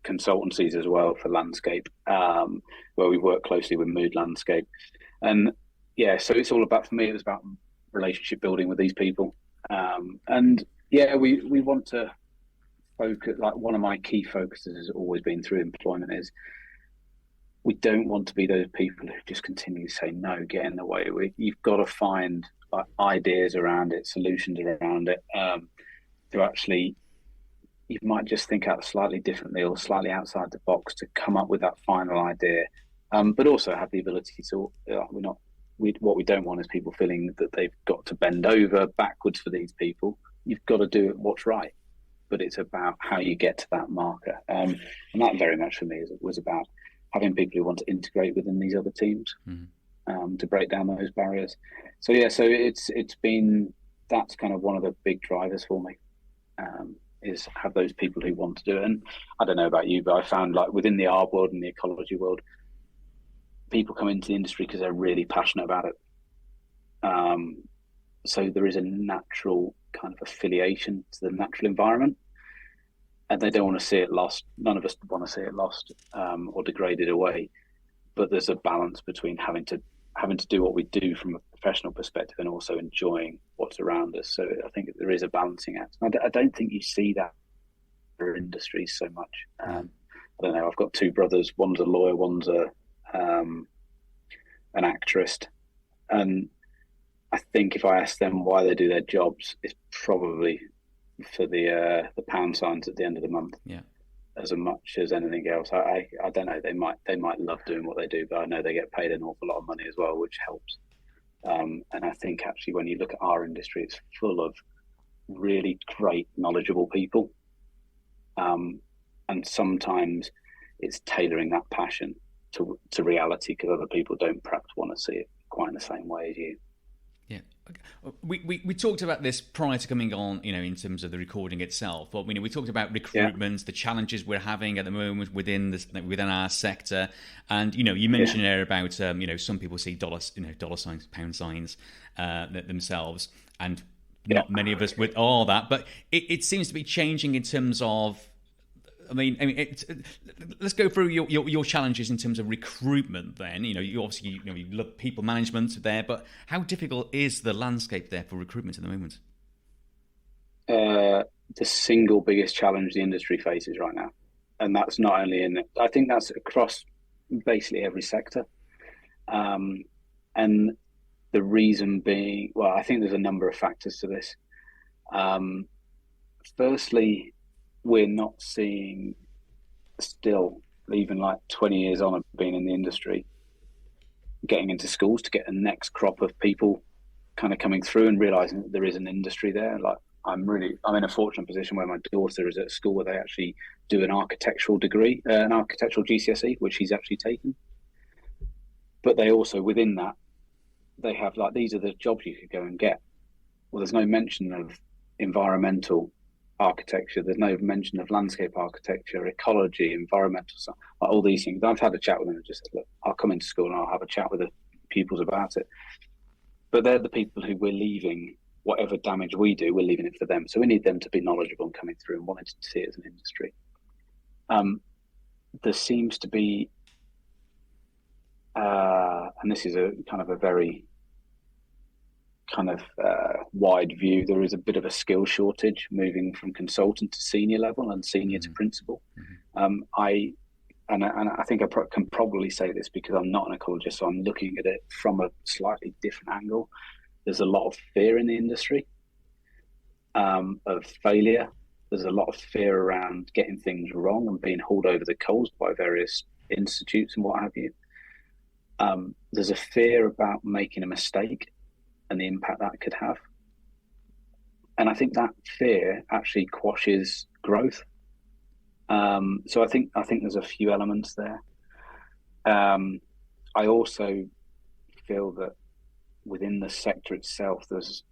consultancies as well for landscape, where we work closely with Mood Landscape. And so it's all about, for me, it was about relationship building with these people. We want to focus, one of my key focuses has always been through employment is we don't want to be those people who just continue to say no, get in the way. You've got to find ideas around it, solutions around it, to actually, you might just think out slightly differently or slightly outside the box to come up with that final idea, but also have the ability to, what we don't want is people feeling that they've got to bend over backwards for these people. You've got to do what's right, but it's about how you get to that marker. And that very much for me was about having people who want to integrate within these other teams. To break down those barriers. So it's been, that's kind of one of the big drivers for me, is have those people who want to do it. And I don't know about you, but I found within the arb world and the ecology world, people come into the industry because they're really passionate about it. So there is a natural kind of affiliation to the natural environment, and they don't want to see it lost. None of us want to see it lost or degraded away. But there's a balance between having to do what we do from a professional perspective and also enjoying what's around us. So I think there is a balancing act. I don't think you see that for industries so much. I don't know, I've got two brothers, one's a lawyer, one's an actress. And I think if I ask them why they do their jobs, it's probably for the pound signs at the end of the month. Yeah. As much as anything else. I don't know. They might love doing what they do, but I know they get paid an awful lot of money as well, which helps. And I think actually when you look at our industry, it's full of really great, knowledgeable people. And sometimes it's tailoring that passion to reality, because other people don't perhaps want to see it quite in the same way as you. Yeah, we talked about this prior to coming on, in terms of the recording itself. But we talked about recruitment, the challenges we're having at the moment within our sector, and you mentioned there about some people see dollar signs, pound signs themselves, and not many of us with all that. But it seems to be changing in terms of. Let's go through your challenges in terms of recruitment. Then you obviously you love people management there, but how difficult is the landscape there for recruitment at the moment? The single biggest challenge the industry faces right now, and that's not only I think that's across basically every sector. And the reason being, well, I think there's a number of factors to this. Firstly, we're not seeing still, even like 20 years on of being in the industry, getting into schools to get the next crop of people kind of coming through and realizing that there is an industry there. Like I'm in a fortunate position where my daughter is at a school where they actually do an architectural degree, an architectural GCSE, which she's actually taken. But they also, within that, they have like, these are the jobs you could go and get. Well, there's no mention of environmental architecture, there's no mention of landscape architecture, ecology, environmental stuff, like all these things. I've had a chat with them and just said, look, I'll come into school and I'll have a chat with the pupils about it. But they're the people who we're leaving, whatever damage we do, we're leaving it for them. So we need them to be knowledgeable and coming through and wanting to see it as an industry. There seems to be, and this is a kind of a very wide view, there is a bit of a skill shortage moving from consultant to senior level and senior to principal. I think I can probably say this because I'm not an ecologist, so I'm looking at it from a slightly different angle. There's a lot of fear in the industry of failure. There's a lot of fear around getting things wrong and being hauled over the coals by various institutes and what have you. There's a fear about making a mistake and the impact that could have. And I think that fear actually quashes growth. So I think there's a few elements there. I also feel that within the sector itself, there's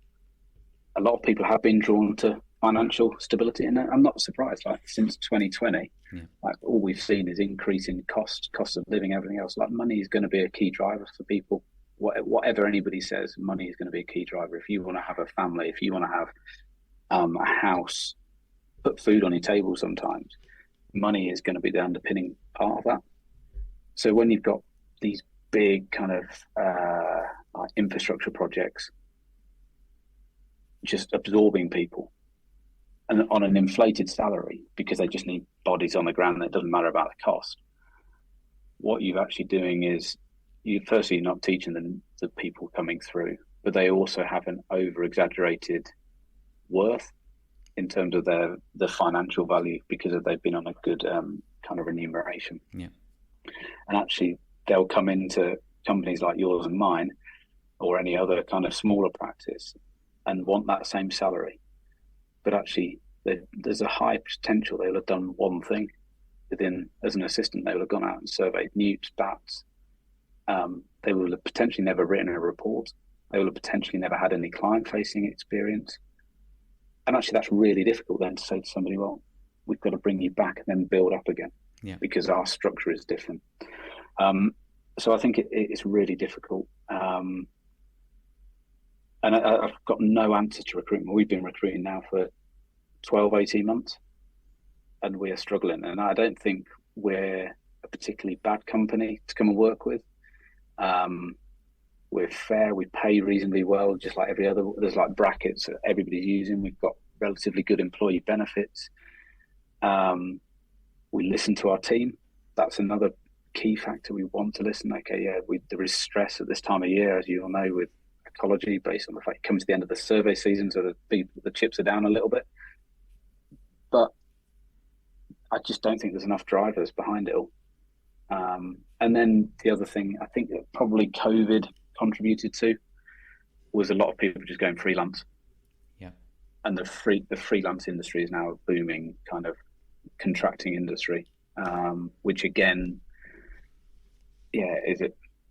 a lot of people have been drawn to financial stability, and I'm not surprised. Like since 2020, like all we've seen is increasing cost of living, everything else. Like money is going to be a key driver for people. Whatever anybody says, money is going to be a key driver. If you want to have a family, if you want to have a house, put food on your table, sometimes money is going to be the underpinning part of that. So when you've got these big kind of like infrastructure projects just absorbing people and on an inflated salary because they just need bodies on the ground, that doesn't matter about the cost, what you're actually doing is you're not teaching them, the people coming through, but they also have an over-exaggerated worth in terms of the financial value because they've been on a good kind of remuneration. Yeah. And actually, they'll come into companies like yours and mine or any other kind of smaller practice and want that same salary. But actually, there's a high potential they'll have done one thing as an assistant. They will have gone out and surveyed newts, bats. They will have potentially never written a report. They will have potentially never had any client-facing experience. And actually, that's really difficult then to say to somebody, well, we've got to bring you back and then build up again because our structure is different. So I think it's really difficult. And I've got no answer to recruitment. We've been recruiting now for 12, 18 months, and we are struggling. And I don't think we're a particularly bad company to come and work with. We're fair, we pay reasonably well, just like every other. There's like brackets that everybody's using. We've got relatively good employee benefits. We listen to our team. That's another key factor. We want to listen. Okay, yeah, there is stress at this time of year, as you all know, with ecology, based on the fact it comes to the end of the survey season, so the chips are down a little bit. But I just don't think there's enough drivers behind it all. And then the other thing I think that probably COVID contributed to was a lot of people just going freelance. Yeah. And the freelance industry is now a booming kind of contracting industry, which again, yeah,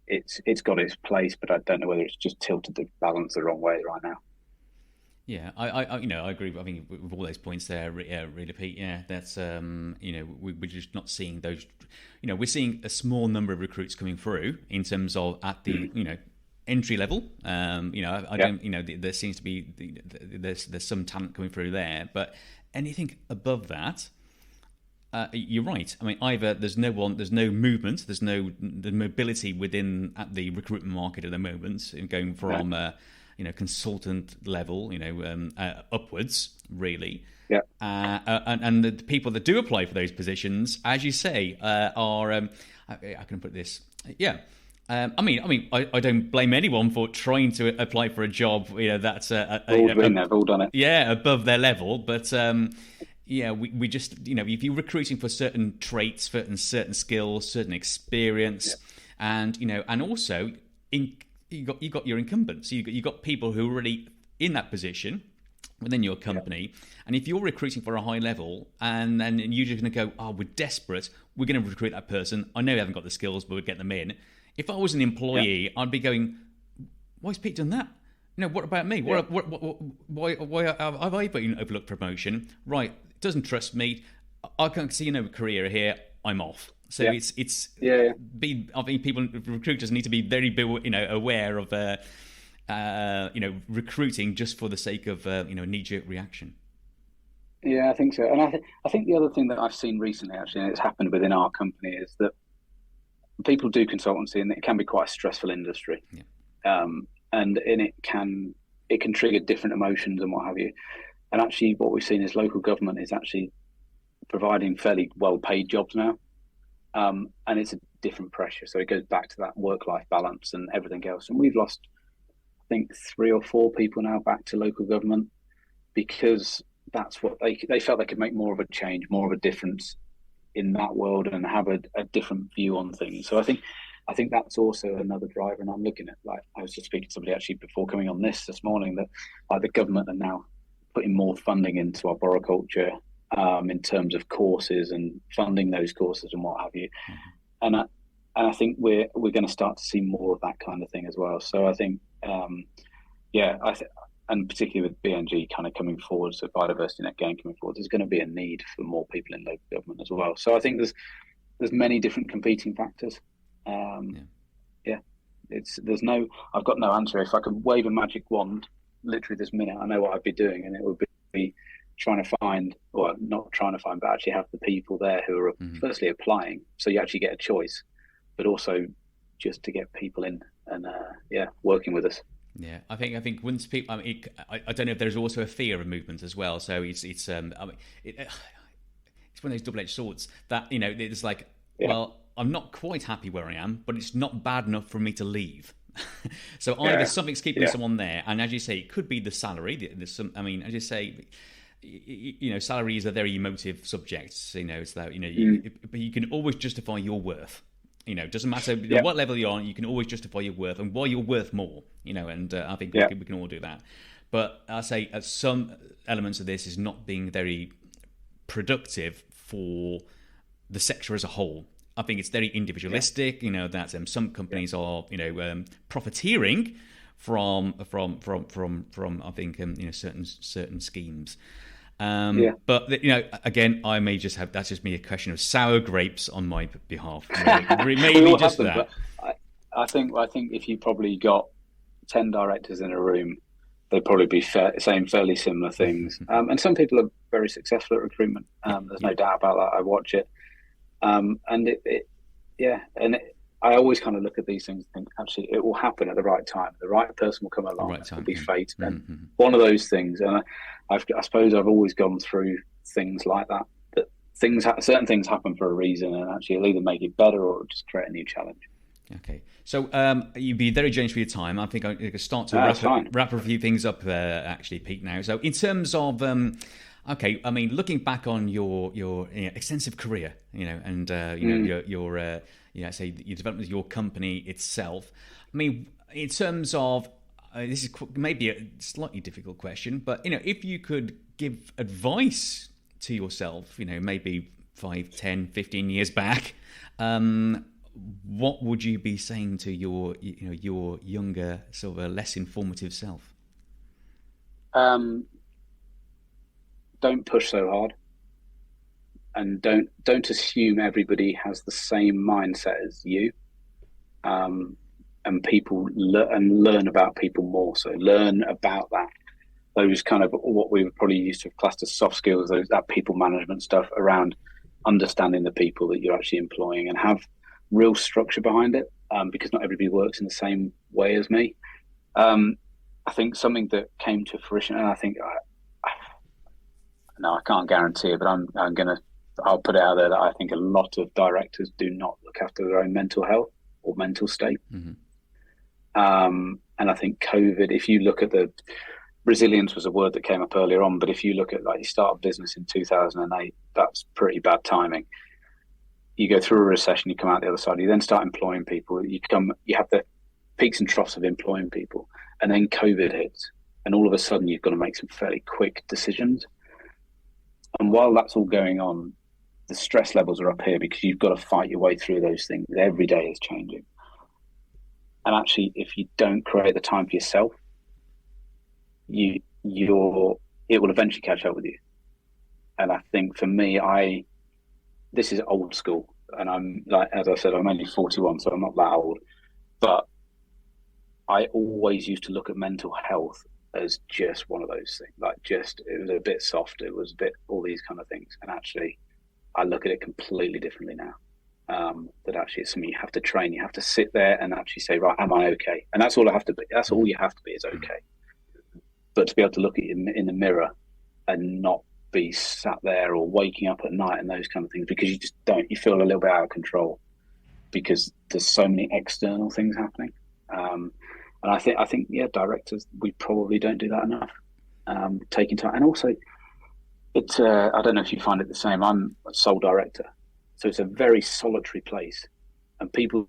it's got its place, but I don't know whether it's just tilted the balance the wrong way right now. Yeah, I agree. I think with all those points there, really, Pete. Yeah, that's we're just not seeing those. We're seeing a small number of recruits coming through in terms of at the entry level. I don't. There seems to be there's some talent coming through there, but anything above that. You're right. I mean, either there's no movement, there's the mobility within at the recruitment market at the moment, going from consultant level, upwards, really. Yeah. And the people that do apply for those positions, as you say, are how can I put this? Yeah. I don't blame anyone for trying to apply for a job. That's they've all done it. Yeah, above their level, but. We just, if you're recruiting for certain traits, certain skills, certain experience, and also you got your incumbents. You got people who are already in that position within your company, and if you're recruiting for a high level, and then you're just going to go, we're desperate, we're going to recruit that person. I know they haven't got the skills, but we'll get them in. If I was an employee, I'd be going, why's Pete done that? What about me? Yeah. Why have I been overlooked promotion? Right, doesn't trust me. I can't see no career here. I'm off. So I think recruiters need to be very aware of recruiting just for the sake of knee-jerk reaction. Yeah, I think so. And I think the other thing that I've seen recently, actually, and it's happened within our company, is that people do consultancy, and it can be quite a stressful industry. Yeah. And it can trigger different emotions and what have you. And actually, what we've seen is local government is actually providing fairly well-paid jobs now, and it's a different pressure. So it goes back to that work-life balance and everything else. And we've lost, I think, 3 or 4 people now back to local government because that's what they felt they could make more of a change, more of a difference in that world, and have a different view on things. So I think that's also another driver. And I'm looking at, I was just speaking to somebody actually before coming on this morning, that the government are now putting more funding into arboriculture in terms of courses and funding those courses and what have you. Mm-hmm. And I think we're going to start to see more of that kind of thing as well. So I think, and particularly with BNG kind of coming forward, so biodiversity net gain coming forward, there's going to be a need for more people in local government as well. So I think there's many different competing factors. I've got no answer. If I could wave a magic wand literally this minute, I know what I'd be doing, and it would be trying to find, or not trying to find, but actually have the people there who are firstly applying, so you actually get a choice, but also just to get people in and working with us. Yeah, I think once people, I don't know if there's also a fear of movement as well. So it's one of those double-edged swords that it's like, well, I'm not quite happy where I am, but it's not bad enough for me to leave. So either something's keeping someone there, and as you say, it could be the salary. There's some. I mean, as you say, salary is a very emotive subject. It's that but you can always justify your worth. It doesn't matter what level you're on. You can always justify your worth and why you're worth more. And I think we can all do that. But I say some elements of this is not being very productive for the sector as a whole. I think it's very individualistic. That some companies are profiteering from I think certain schemes. But again, I may just have, that's just me, a question of sour grapes on my behalf. Maybe just that. But I think if you probably got 10 directors in a room, they'd probably be saying fairly similar things. And some people are very successful at recruitment. There's no doubt about that. I watch it. I always kind of look at these things and think, actually, it will happen at the right time. The right person will come along. It will be fate. And one of those things. And I suppose I've always gone through things like that certain things happen for a reason, and actually it'll either make it better or just create a new challenge. Okay, so you've been very generous with your time. I think I can start to wrap a few things up, actually, Pete. Now, so in terms of okay, I mean, looking back on your extensive career, and your say your development of your company itself. I mean, in terms of this is maybe a slightly difficult question, but if you could give advice to yourself, maybe 5, 10, 15 years back, what would you be saying to your younger, sort of a less informative self? Don't push so hard, and don't assume everybody has the same mindset as you. And people learn about people more. So learn about those kind of what we would probably use to have classed as soft skills, that people management stuff around understanding the people that you're actually employing, and have real structure behind it, because not everybody works in the same way as me. I think something that came to fruition, and I think I can't guarantee it, but I'll put it out there that I think a lot of directors do not look after their own mental health or mental state. Mm-hmm. And I think COVID, if you look at resilience was a word that came up earlier on, but if you look at you start a business in 2008, that's pretty bad timing. You go through a recession, you come out the other side, you then start employing people, you have the peaks and troughs of employing people, and then COVID hits, and all of a sudden you've got to make some fairly quick decisions. And while that's all going on, the stress levels are up here because you've got to fight your way through those things. Every day is changing. And actually, if you don't create the time for yourself, it will eventually catch up with you. And I think for me, this is old school, and I'm as I said, I'm only 41, so I'm not that old. But I always used to look at mental health as just one of those things, it was a bit soft, it was a bit all these kind of things. And actually, I look at it completely differently now. That actually it's something you have to train. You have to sit there and actually say, right, am I okay? And that's all I have to be. That's all you have to be is okay. But to be able to look at you in the mirror and not be sat there or waking up at night and those kind of things, because you just don't. You feel a little bit out of control because there's so many external things happening. And I think, directors, we probably don't do that enough. Taking time, and also, it's. I don't know if you find it the same. I'm a sole director. So it's a very solitary place, and people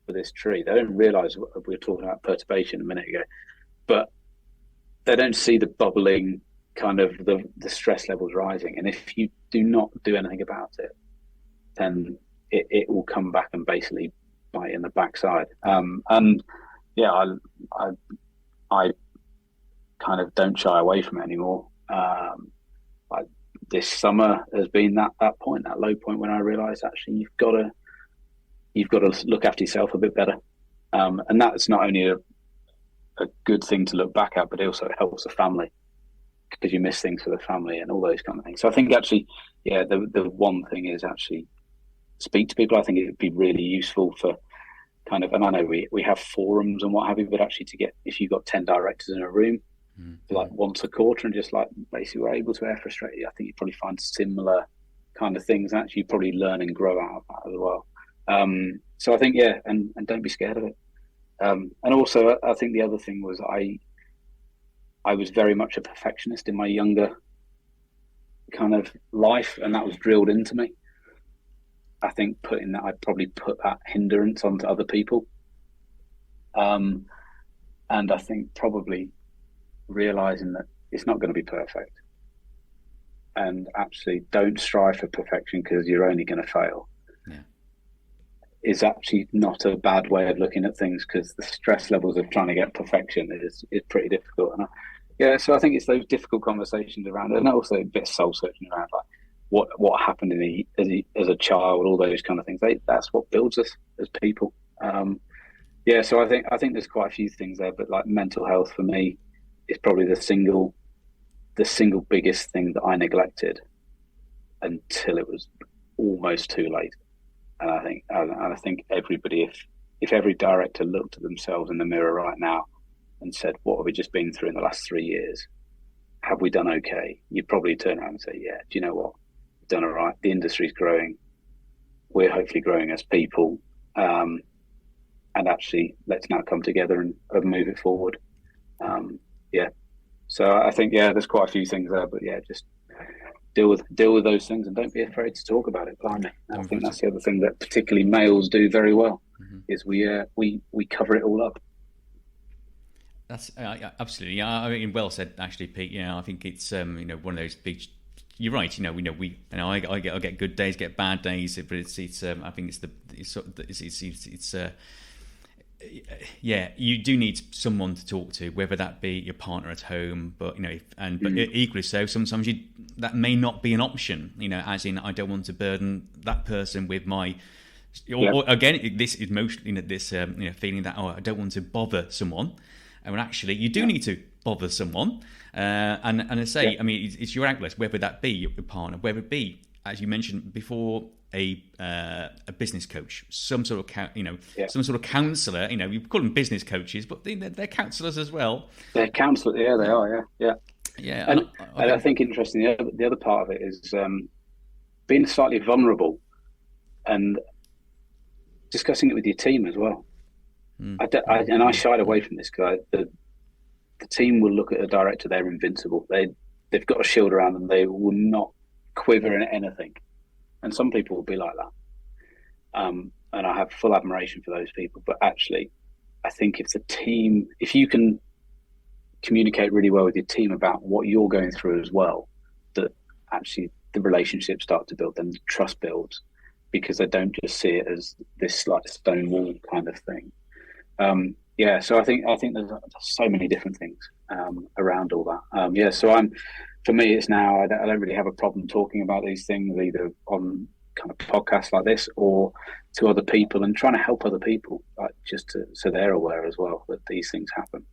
for this tree, they don't realise we were talking about perturbation a minute ago, but they don't see the bubbling kind of the stress levels rising. And if you do not do anything about it, then it will come back and basically bite in the backside. And yeah, I kind of don't shy away from it anymore. This summer has been that low point when I realised actually you've got to look after yourself a bit better, and that's not only a good thing to look back at, but it also helps the family because you miss things for the family and all those kind of things. So I think actually, the one thing is actually speak to people. I think it would be really useful for kind of, and I know we have forums and what have you, but actually if you've got 10 directors in a room, once a quarter, and just basically we're able to air frustrate you. I think you probably find similar kind of things. Actually, you probably learn and grow out of that as well. So I think, and don't be scared of it. And also, I think the other thing was I was very much a perfectionist in my younger kind of life, and that was drilled into me. I think I'd probably put that hindrance onto other people. And I think probably realizing that it's not going to be perfect, and actually don't strive for perfection because you're only going to fail, is actually not a bad way of looking at things, because the stress levels of trying to get perfection is pretty difficult. And so I think it's those difficult conversations around it, and also a bit of soul searching around what happened as a child, all those kind of things. That's what builds us as people. So I think there's quite a few things there, but mental health for me is probably the single biggest thing that I neglected until it was almost too late. And I think everybody, if every director looked at themselves in the mirror right now and said, what have we just been through in the last 3 years? Have we done okay? You'd probably turn around and say, yeah, do you know what? done all right. The industry's growing. We're hopefully growing as people. And actually, let's now come together and move it forward. So I think, there's quite a few things there, but just deal with those things and don't be afraid to talk about it. Blimey. I think that's the other thing that particularly males do very well, is we cover it all up. That's absolutely. I mean, well said, actually, Pete. I think it's one of those big. You're right. I get good days, get bad days, but it's. I think you do need someone to talk to, whether that be your partner at home, but equally so, sometimes that may not be an option. As in, I don't want to burden that person with my. Or again, this emotion, this feeling that I don't want to bother someone. And actually, you do need to bother someone, and I say, I mean, it's your outlet, whether that be your partner, whether it be, as you mentioned before, a business coach, some sort of some sort of counsellor. You call them business coaches, but they're counsellors as well. They're counsellors, they are, yeah. And I think interesting. The other part of it is being slightly vulnerable and discussing it with your team as well. I shied away from this because the team will look at a director, they're invincible. They've got a shield around them. They will not quiver in anything. And some people will be like that. And I have full admiration for those people. But actually, I think if you can communicate really well with your team about what you're going through as well, that actually the relationships start to build, then the trust builds, because they don't just see it as this like stone wall kind of thing. So I think there's so many different things around all that. So for me, it's now I don't really have a problem talking about these things, either on kind of podcasts like this or to other people, and trying to help other people, like so they're aware as well that these things happen.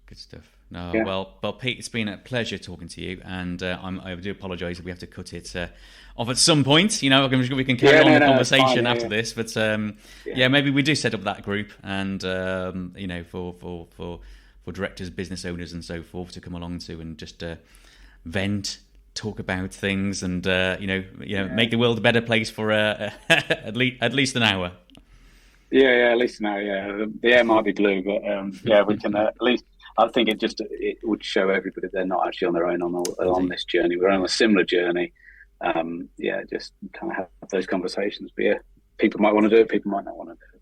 Good stuff. Well, Pete, it's been a pleasure talking to you, and I do apologise if we have to cut it off at some point. We can carry on the conversation after this, but maybe we do set up that group, and for directors, business owners, and so forth to come along to and just vent, talk about things, and make the world a better place for at least an hour. At least an hour. The air might be blue, but we can at least. I think it would show everybody they're not actually on their own on this journey. We're on a similar journey. Just kind of have those conversations. But people might want to do it, people might not want to do it.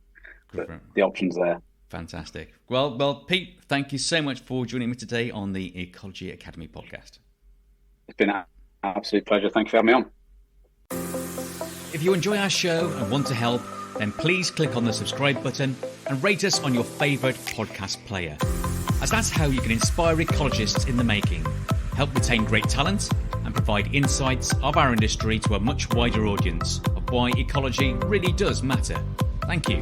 But the option's there. Fantastic. Well, Pete, thank you so much for joining me today on the Ecology Academy podcast. It's been an absolute pleasure. Thank you for having me on. If you enjoy our show and want to help, then please click on the subscribe button and rate us on your favourite podcast player, as that's how you can inspire ecologists in the making, help retain great talent, and provide insights of our industry to a much wider audience of why ecology really does matter. Thank you.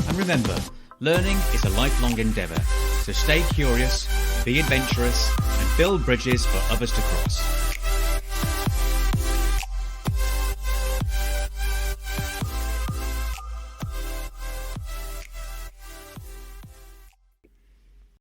And remember, learning is a lifelong endeavour, so stay curious, be adventurous, and build bridges for others to cross.